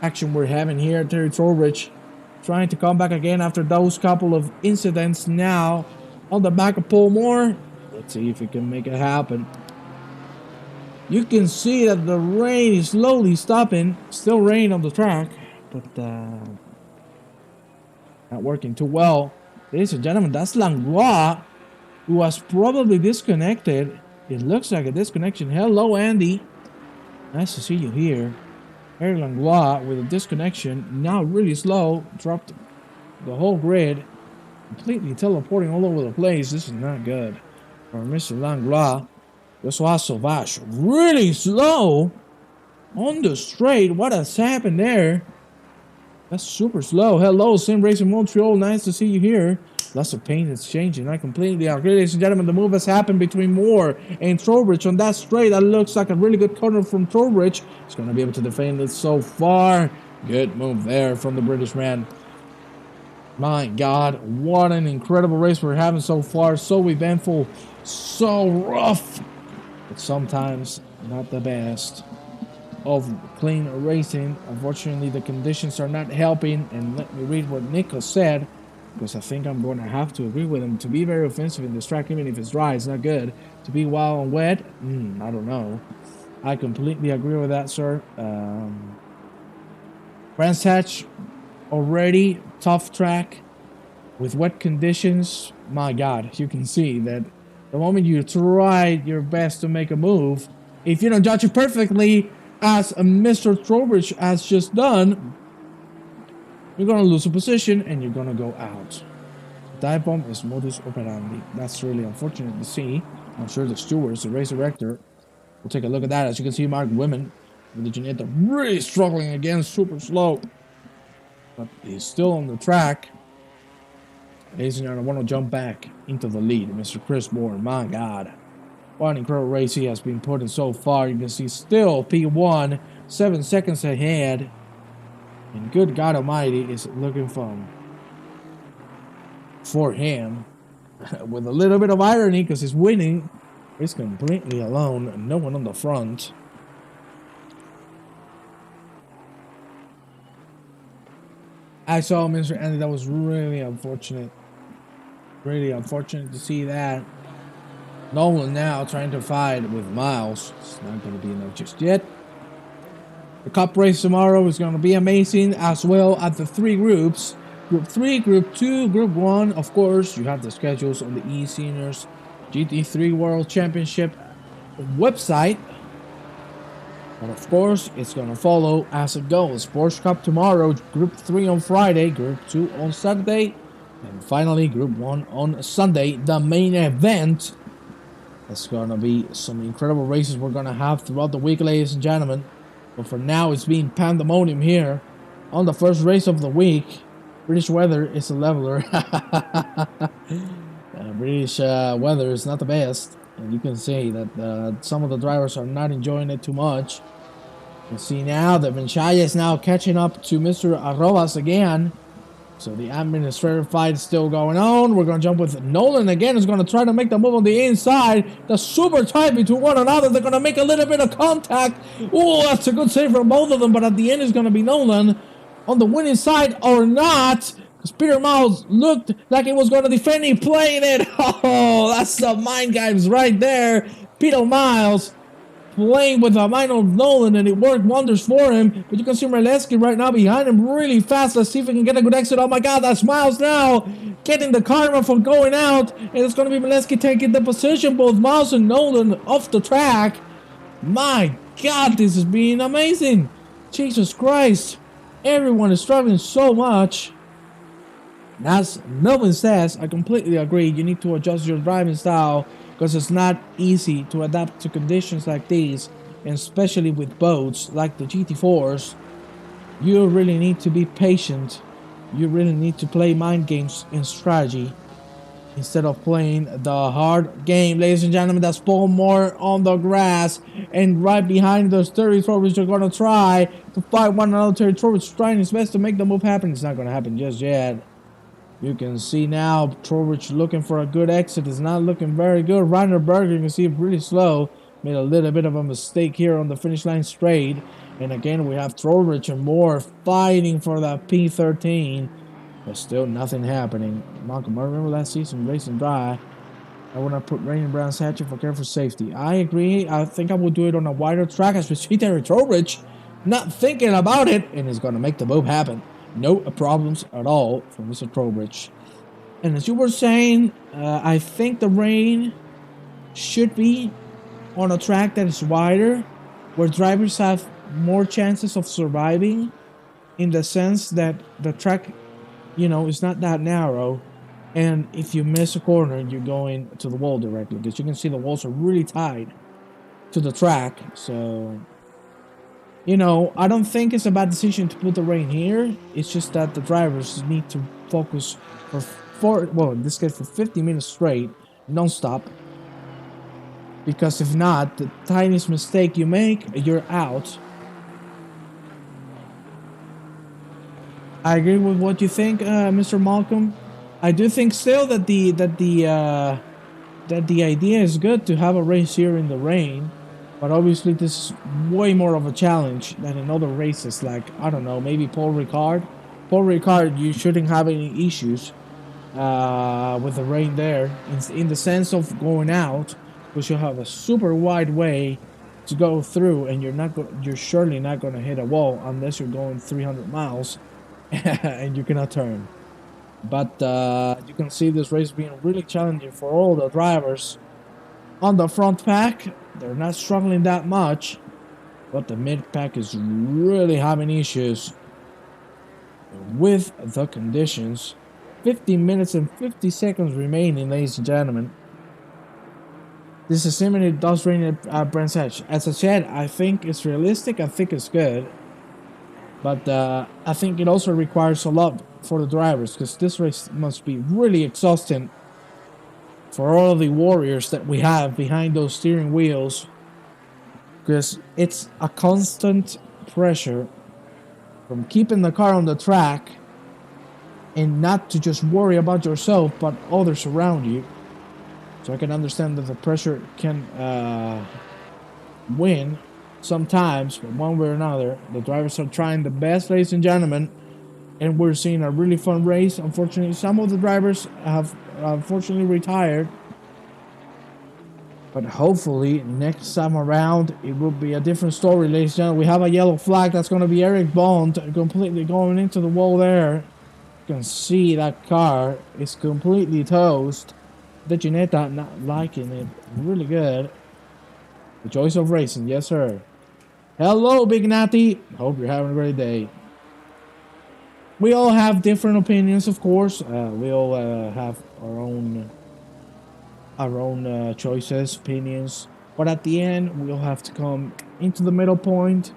action we're having here. Terry Trowbridge trying to come back again after those couple of incidents. Now on the back of Paul Moore. Let's see if he can make it happen. You can see that the rain is slowly stopping. Still rain on the track, but not working too well. Ladies and gentlemen, that's Langlois, who was probably disconnected. It looks like a disconnection. Hello, Andy. Nice to see you here. Eric Langlois with a disconnection. Now really slow. Dropped the whole grid. Completely teleporting all over the place. This is not good for Mr. Langlois. This was Sauvage. Really slow on the straight. What has happened there? That's super slow. Hello, Sim Racing Montreal. Nice to see you here. Lots of paint is changing. I completely agree, ladies and gentlemen. The move has happened between Moore and Trowbridge on that straight. That looks like a really good corner from Trowbridge. He's going to be able to defend it so far. Good move there from the British man. My God, what an incredible race we're having so far. So eventful, so rough, but sometimes not the best of clean racing. Unfortunately, the conditions are not helping. And let me read what Nico said, because I think I'm going to have to agree with him. To be very offensive in this track, even if it's dry, it's not good. To be wild and wet, I don't know. I completely agree with that, sir. Brands Hatch, already tough track with wet conditions. My God, you can see that the moment you try your best to make a move, if you don't judge it perfectly, as Mr. Trowbridge has just done, you're going to lose a position and you're going to go out. Dive bomb is modus operandi. That's really unfortunate to see. I'm sure the stewards, the race director, will take a look at that. As you can see, Mark Women with the Ginetta really struggling again, super slow. But he's still on the track. Ladies and gentlemen, I want to jump back into the lead. Mr. Chris Moore, my God. What an incredible race he has been putting so far. You can see still P1, 7 seconds ahead. And good God Almighty is looking fun for him. With a little bit of irony, because he's winning. He's completely alone. No one on the front. I saw Mr. Andy. That was really unfortunate. Really unfortunate to see that. Nolan now trying to fight with Miles. It's not going to be enough just yet. The Cup race tomorrow is going to be amazing as well at the 3 groups. Group 3, Group 2, Group 1. Of course, you have the schedules on the eSeniors GT3 World Championship website. And of course, it's going to follow as it goes. Porsche Cup tomorrow, Group 3 on Friday, Group 2 on Saturday, and finally Group 1 on Sunday, the main event. It's going to be some incredible races we're going to have throughout the week, ladies and gentlemen. But for now, it's been pandemonium here on the first race of the week. British weather is a leveler. British weather is not the best, and you can see that some of the drivers are not enjoying it too much. You see now that Benchaya is now catching up to Mr. Arrobas again. So the administrative fight is still going on. We're going to jump with Nolan again. Is going to try to make the move on the inside. They're super tight between one another. They're going to make a little bit of contact. Oh, that's a good save from both of them. But at the end, it's going to be Nolan on the winning side or not. Because Peter Miles looked like he was going to defend. He played it. Oh, that's the mind games right there. Peter Miles playing with the mind of Nolan, and it worked wonders for him. But you can see Merleski right now behind him really fast. Let's see if we can get a good exit. Oh my god, that's Miles now getting the karma from going out, and it's going to be Merleski taking the position. Both Miles and Nolan off the track. My god, this is being amazing. Jesus Christ, everyone is struggling so much. As Melvin says, I completely agree. You need to adjust your driving style, because it's not easy to adapt to conditions like these, and especially with boats like the GT4s. You really need to be patient. You really need to play mind games and strategy instead of playing the hard game. Ladies and gentlemen, that's Paul Moore on the grass, and right behind those Trowbridge are going to try to fight one another. Trowbridge trying his best to make the move happen. It's not going to happen just yet. You can see now Trowbridge looking for a good exit. It's not looking very good. Reiner Berger, you can see really slow. Made a little bit of a mistake here on the finish line straight. And again, we have Trowbridge and Moore fighting for that P13. But still nothing happening. Malcolm, I remember last season racing dry. I want to put Rain and Brown's hatchet for care for safety. I agree. I think I will do it on a wider track as we see Terry Trowbridge not thinking about it. And is going to make the move happen. No problems at all for Mr. Trowbridge. And as you were saying, I think the rain should be on a track that is wider, where drivers have more chances of surviving, in the sense that the track, you know, is not that narrow. And if you miss a corner, you're going to the wall directly, because you can see the walls are really tied to the track. So, you know, I don't think it's a bad decision to put the rain here. It's just that the drivers need to focus well, in this case, for 50 minutes straight, non-stop. Because if not, the tiniest mistake you make, you're out. I agree with what you think, Mr. Malcolm. I do think still that the idea is good to have a race here in the rain. But obviously this is way more of a challenge than in other races, like, I don't know, maybe Paul Ricard. Paul Ricard, you shouldn't have any issues with the rain there, in the sense of going out, because you have a super wide way to go through, and you're surely not going to hit a wall unless you're going 300 miles and you cannot turn. But you can see this race being really challenging for all the drivers on the front pack. They're not struggling that much, but the mid pack is really having issues with the conditions. 50 minutes and 50 seconds remaining, ladies and gentlemen. This is similar. It does rain at Brands Hatch. As I said, I think it's realistic. I think it's good. But I think it also requires a lot for the drivers, because this race must be really exhausting for all the warriors that we have behind those steering wheels, because it's a constant pressure from keeping the car on the track and not to just worry about yourself but others around you. So I can understand that the pressure can win sometimes, but one way or another, the drivers are trying the best, ladies and gentlemen, and we're seeing a really fun race. Unfortunately, some of the drivers have unfortunately retired, but hopefully next time around it will be a different story, ladies and gentlemen. We have a yellow flag. That's going to be Eric Bond completely going into the wall there. You can see that car is completely toast. The Ginetta not liking it. Really good. The choice of racing, yes sir. Hello, Big Natty. Hope you're having a great day. We all have different opinions, of course. We all have our own choices, opinions. But at the end, we all have to come into the middle point.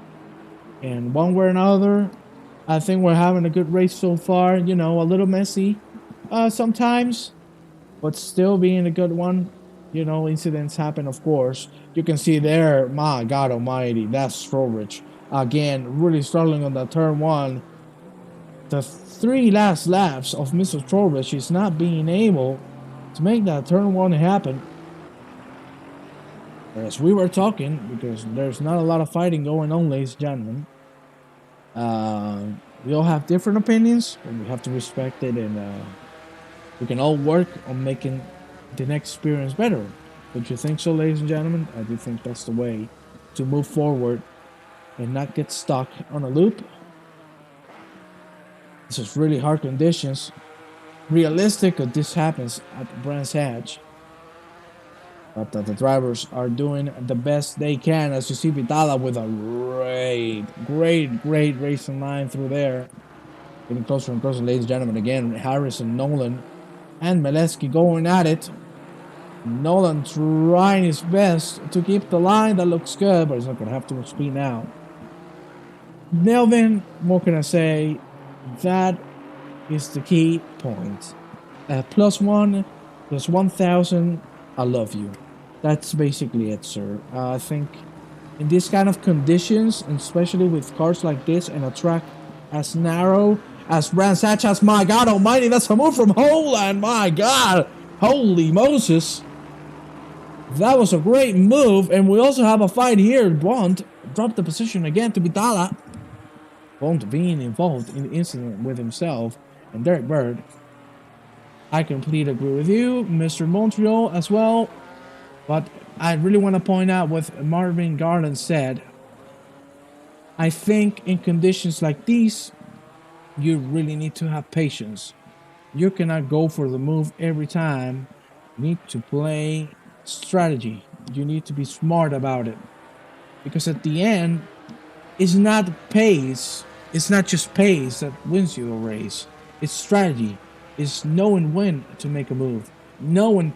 And one way or another, I think we're having a good race so far. You know, a little messy sometimes. but still being a good one. You know, incidents happen, of course. You can see there, my God Almighty, that's Strowbridge again, really struggling on that turn one. The 3 last laps of Mr. Strowbridge is not being able to make that turn one happen. As we were talking, because there's not a lot of fighting going on, ladies and gentlemen. We all have different opinions, and we have to respect it, and we can all work on making the next experience better. Don't you think so, ladies and gentlemen? I do think that's the way to move forward and not get stuck on a loop. This is really hard conditions. Realistic that this happens at Brands Hatch. But the drivers are doing the best they can. As you see, Vitala with a great racing line through there. Getting closer and closer, ladies and gentlemen. Again, Harrison, Nolan, and Melewski going at it. Nolan trying his best to keep the line. That looks good, but he's not going to have too much speed now. Melvin, what can I say? That is the key point. +1, +1,000. I love you. That's basically it, sir. I think in this kind of conditions, and especially with cars like this and a track as narrow as Brands Hatch has, my God Almighty, that's a move from Holland. My God, holy Moses. That was a great move, and we also have a fight here. Bond dropped the position again to Vitala. Bond being involved in the incident with himself and Derek Byrd. I completely agree with you, Mr. Montreal, as well. But I really want to point out what Marvin Garland said. I think in conditions like these, you really need to have patience. You cannot go for the move every time. You need to play strategy. You need to be smart about it. Because at the end, it's not pace. It's not just pace that wins you a race. It's strategy. Is knowing when to make a move, knowing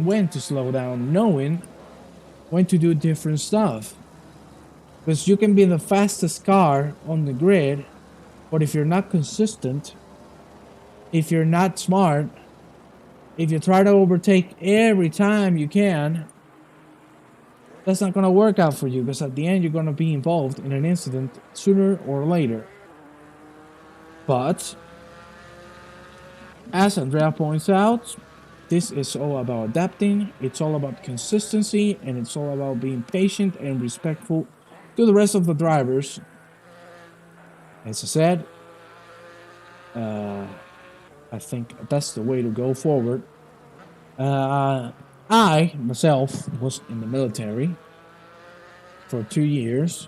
when to slow down, knowing when to do different stuff. Because you can be the fastest car on the grid, but if you're not consistent, if you're not smart, if you try to overtake every time you can, that's not going to work out for you, because at the end you're going to be involved in an incident sooner or later. But as Andrea points out, this is all about adapting, it's all about consistency, and it's all about being patient and respectful to the rest of the drivers. As I said, I think that's the way to go forward. I, myself, was in the military for 2 years,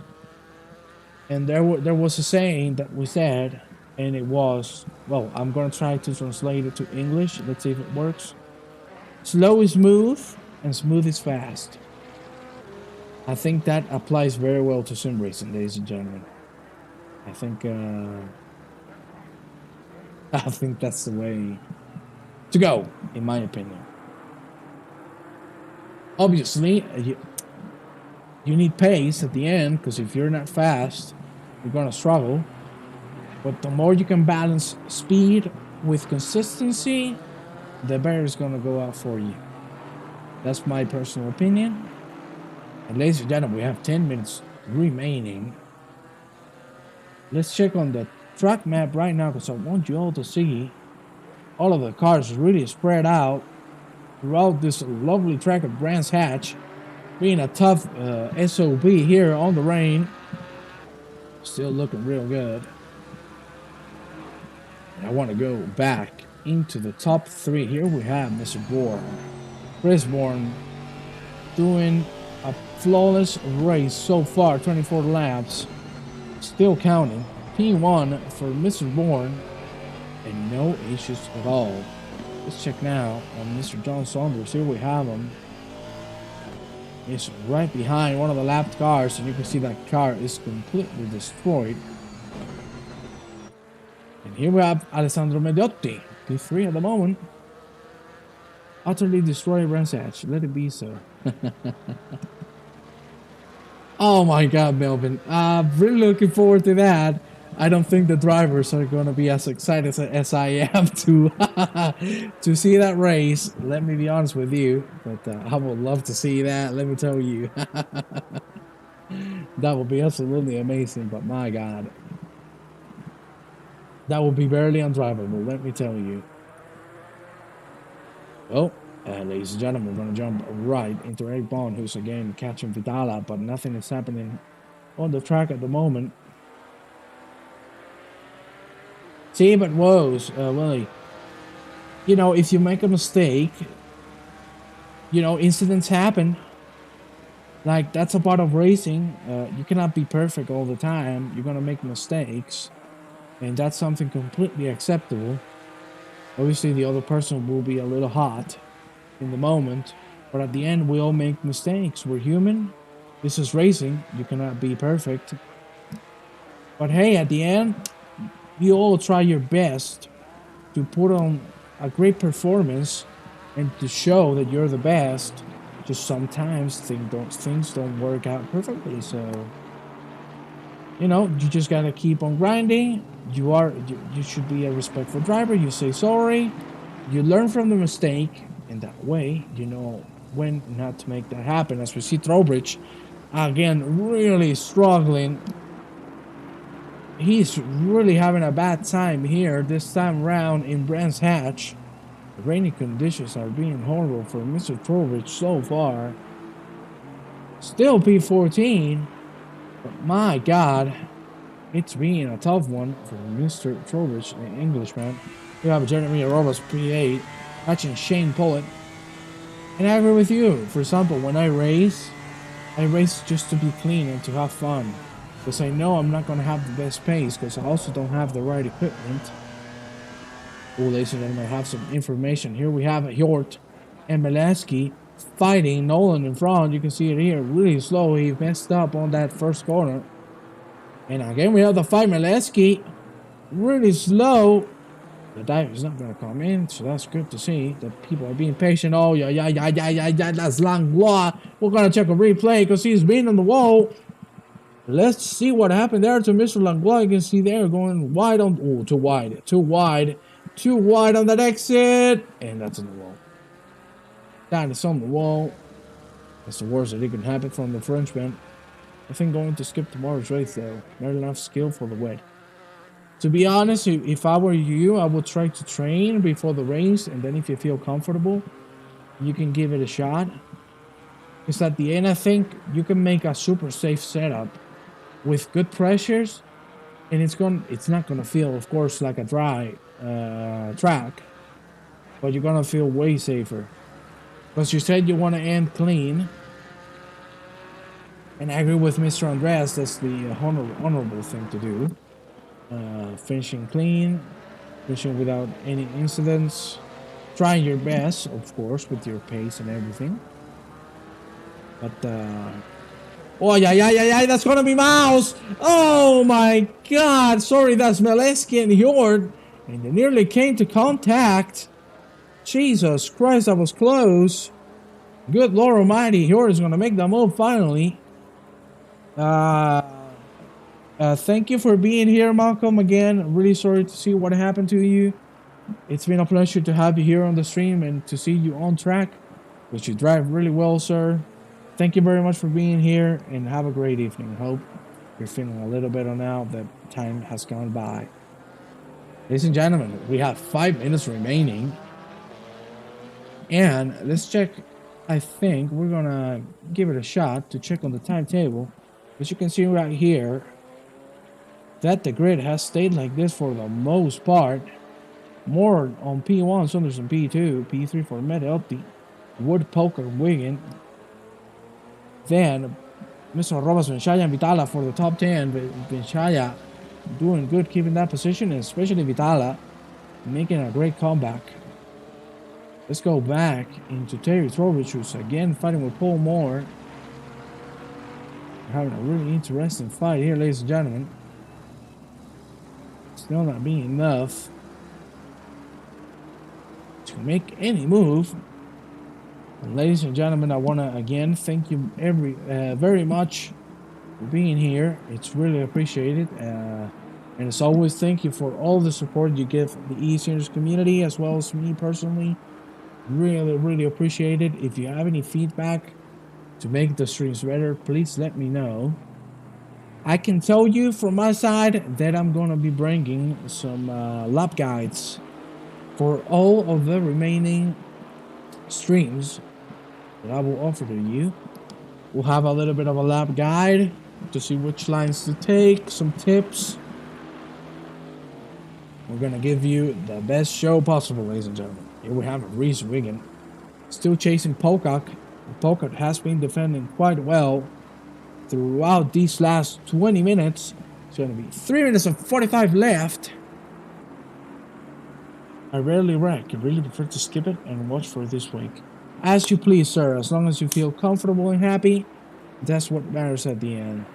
and there was a saying that we said, and it was, well, I'm going to try to translate it to English. Let's see if it works. Slow is smooth, and smooth is fast. I think that applies very well to sim racing, ladies and gentlemen. I think that's the way to go, in my opinion. Obviously, you need pace at the end, because if you're not fast, you're going to struggle. But the more you can balance speed with consistency, the better it's going to go out for you. That's my personal opinion. And ladies and gentlemen, we have 10 minutes remaining. Let's check on the track map right now, because I want you all to see all of the cars really spread out throughout this lovely track of Brands Hatch. Being a tough SOB here on the rain. Still looking real good. I want to go back into the top 3. Here we have Mr. Bourne. Chris Bourne doing a flawless race so far, 24 laps. Still counting. P1 for Mr. Bourne. And no issues at all. Let's check now on Mr. John Saunders. Here we have him. He's right behind one of the lapped cars, and you can see that car is completely destroyed. And here we have Alessandro Medelli, P3 at the moment. Utterly destroyed Brands Hatch. Let it be so. Oh my God, Melvin. I'm really looking forward to that. I don't think the drivers are going to be as excited as I am to to see that race. Let me be honest with you, but I would love to see that. Let me tell you, that would be absolutely amazing. But my God, that would be barely undrivable. Let me tell you. Oh, ladies and gentlemen, we're going to jump right into Eric Bond, who's again catching Vitala, but nothing is happening on the track at the moment. See, but woes, Willie. You know, if you make a mistake, you know, incidents happen. Like, that's a part of racing. You cannot be perfect all the time. You're going to make mistakes. And that's something completely acceptable. Obviously, the other person will be a little hot in the moment. But at the end, we all make mistakes. We're human. This is racing. You cannot be perfect. But hey, at the end, you all try your best to put on a great performance and to show that you're the best. Just sometimes things don't work out perfectly. So, you know, you just gotta keep on grinding. You should be a respectful driver. You say sorry. You learn from the mistake, and that way you know when not to make that happen. As we see Trowbridge again really struggling. He's really having a bad time here this time around in Brands Hatch. The rainy conditions are being horrible for Mr. Trowbridge so far. Still P14, but my God, it's being a tough one for Mr. Trowbridge, the Englishman. We have Jeremy Arroba's P8, catching Shane Pullet. And I agree with you. For example, when I race just to be clean and to have fun. Because I know I'm not going to have the best pace, because I also don't have the right equipment. Oh, ladies and gentlemen, I have some information. Here we have Hjort and Meleski fighting Nolan in front. You can see it here, really slow. He messed up on that first corner. And again, we have the fight. Meleski, really slow. The dive is not going to come in, so that's good to see that people are being patient. Oh, yeah, that's Langlois. We're going to check a replay because he's been on the wall. Let's see what happened there to Mr. Langlois. You can see there going wide on... Oh, too wide. Too wide on that exit. And that's on the wall. That is on the wall. That's the worst that it can happen from the Frenchman. I think going to skip tomorrow's race, though. Not enough skill for the wet. To be honest, if I were you, I would try to train before the race. And then if you feel comfortable, you can give it a shot. Because at the end, I think you can make a super safe setup with good pressures, and it's not gonna feel, of course, like a dry track, but you're gonna feel way safer. Because you said you want to end clean, and I agree with Mr. Andreas. That's the honorable thing to do. Finishing clean, finishing without any incidents, trying your best, of course, with your pace and everything. But oh, yeah, that's gonna be Mouse. Oh my God, sorry, that's Meleski and Hjort. And they nearly came to contact. Jesus Christ, that was close. Good Lord Almighty, Hjort is gonna make the move finally. Thank you for being here, Malcolm, again. I'm really sorry to see what happened to you. It's been a pleasure to have you here on the stream and to see you on track, which you drive really well, sir. Thank you very much for being here, and have a great evening. Hope you're feeling a little better now that time has gone by. Ladies and gentlemen, we have 5 minutes remaining. And let's check. I think we're going to give it a shot to check on the timetable. As you can see right here, that the grid has stayed like this for the most part. More on P1, Saunders on P2, P3 for Medelli, Wood, Poker, Wigan. Then Mr. Robas, Benchaya, and Vitala for the top 10. Benchaya doing good, keeping that position, and especially Vitala making a great comeback. Let's go back into Terry Trowbridge, who's again fighting with Paul Moore. We're having a really interesting fight here, ladies and gentlemen. Still not being enough to make any move. And ladies and gentlemen, I want to again thank you very much for being here. It's really appreciated. And And as always, thank you for all the support you give the eSeniors community as well as me personally. Really, really appreciate it. If you have any feedback to make the streams better, please let me know. I can tell you from my side that I'm going to be bringing some lap guides for all of the remaining streams that I will offer to you. We'll have a little bit of a lap guide to see which lines to take, some tips. We're going to give you the best show possible, ladies and gentlemen. Here we have Reese Wiggin still chasing Pocock. Pocock has been defending quite well throughout these last 20 minutes. It's going to be 3 minutes and 45 left. I rarely wreck. I really prefer to skip it and watch for this week. As you please, sir. As long as you feel comfortable and happy, that's what matters at the end.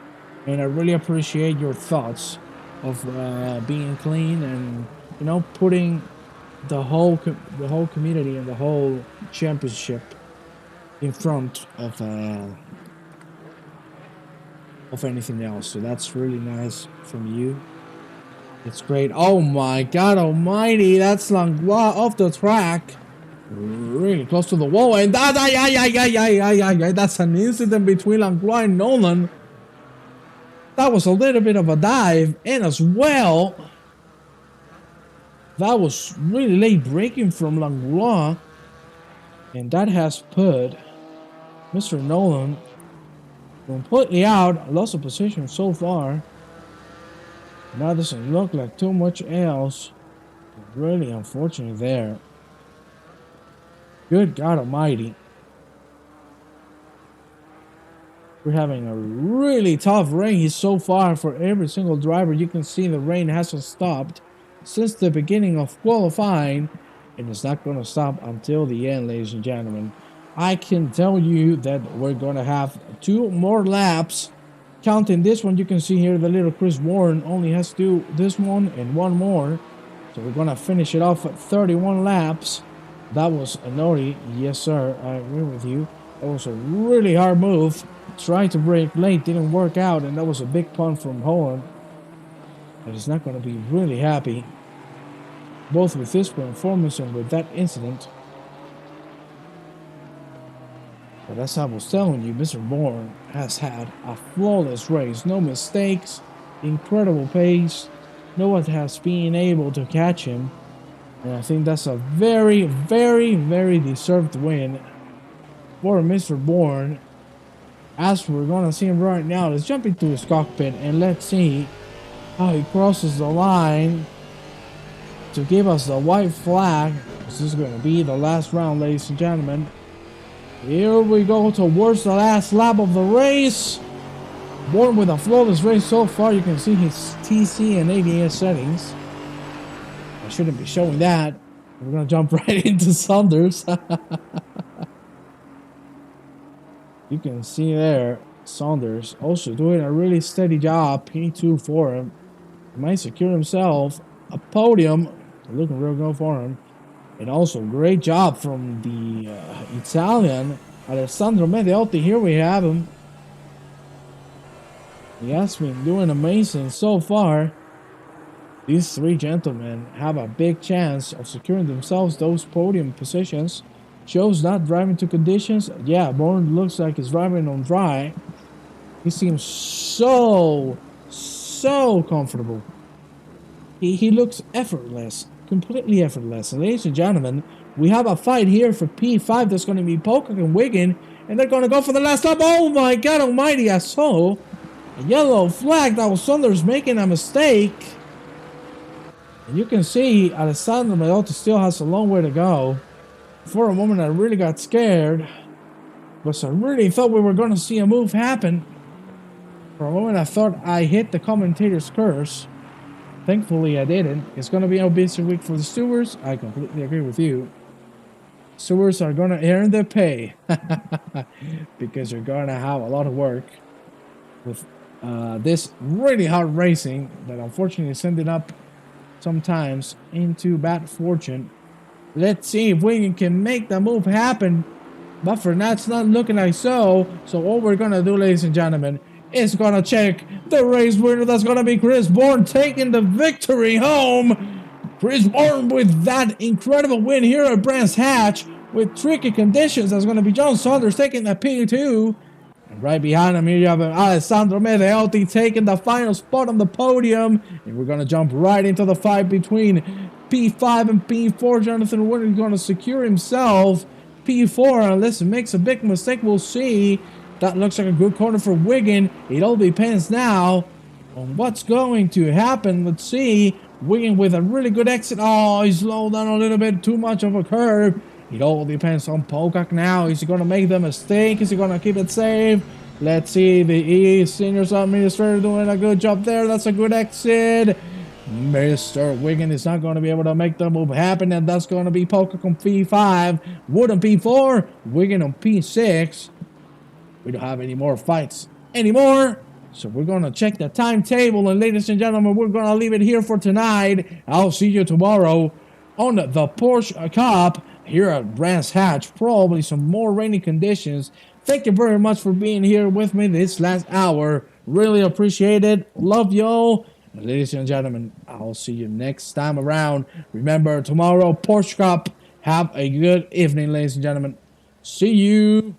And I really appreciate your thoughts of being clean and, you know, putting the whole community and the whole championship in front of anything else. So that's really nice from you. It's great. Oh my God Almighty! That's Langlois off the track, really close to the wall, and that's an incident between Langlois and Nolan. That was a little bit of a dive, and as well, that was really late braking from Langlois, and that has put Mr. Nolan completely out. Lost a position so far. Now doesn't look like too much else. Really unfortunate there. Good God Almighty. We're having a really tough race so far for every single driver. You can see the rain hasn't stopped since the beginning of qualifying, and it's not going to stop until the end, ladies and gentlemen. I can tell you that we're going to have 2 more laps. Counting this one, you can see here the little Chris Warren only has to do this one and one more. So we're going to finish it off at 31 laps. That was a naughty. Yes, sir. I agree with you. That was a really hard move. Tried to brake late, didn't work out, and that was a big punt from Holland. That is not going to be really happy, both with this performance and with that incident. But as I was telling you, Mr. Bourne has had a flawless race. No mistakes, incredible pace. No one has been able to catch him. And I think that's a very, very, very deserved win for Mr. Bourne. As we're going to see him right now, let's jump into his cockpit and let's see how he crosses the line to give us the white flag. This is going to be the last round, ladies and gentlemen. Here we go towards the last lap of the race. Born with a flawless race so far. You can see his TC and ABS settings. I shouldn't be showing that. We're going to jump right into Saunders. You can see there, Saunders also doing a really steady job. P2 for him. He might secure himself a podium. Looking real good for him. And also, great job from the Italian, Alessandro Medelli. Here we have him. He has been doing amazing so far. These 3 gentlemen have a big chance of securing themselves those podium positions. Joe's not driving to conditions. Yeah, Bourne looks like he's driving on dry. He seems so comfortable. He looks effortless. Completely effortless. And ladies and gentlemen, we have a fight here for P5 that's going to be Pocock and Wiggin, and they're going to go for the last lap. Oh my God Almighty! I saw a yellow flag. That was Saunders making a mistake. And you can see Alessandro Medelli still has a long way to go. For a moment, I really got scared, because I really thought we were going to see a move happen. For a moment, I thought I hit the commentator's curse. Thankfully, I didn't. It's going to be a busy week for the stewards. I completely agree with you. Stewards are going to earn their pay because you're going to have a lot of work with this really hard racing that unfortunately is ending up sometimes into bad fortune. Let's see if we can make the move happen. But for now, it's not looking like so. So what we're going to do, ladies and gentlemen, is gonna check the race winner. That's gonna be Chris Bourne taking the victory home. Chris Bourne with that incredible win here at Brands Hatch with tricky conditions. That's gonna be John Saunders taking the P2. And right behind him here you have Alessandro Medelli taking the final spot on the podium. And we're gonna jump right into the fight between P5 and P4. Jonathan Wood is gonna secure himself P4 unless he makes a big mistake. We'll see. That looks like a good corner for Wiggin. It all depends now on what's going to happen. Let's see. Wiggin with a really good exit. Oh, he slowed down a little bit, too much of a curve. It all depends on Pocock now. Is he going to make the mistake? Is he going to keep it safe? Let's see. The eSeniors Administrator doing a good job there. That's a good exit. Mr. Wiggin is not going to be able to make the move happen, and that's going to be Pocock on P5, Wood on P4, Wiggin on P6. We don't have any more fights anymore, so we're going to check the timetable, and ladies and gentlemen, we're going to leave it here for tonight. I'll see you tomorrow on the Porsche Cup here at Brands Hatch. Probably some more rainy conditions. Thank you very much for being here with me this last hour. Really appreciate it. Love y'all. Ladies and gentlemen, I'll see you next time around. Remember, tomorrow, Porsche Cup. Have a good evening, ladies and gentlemen. See you.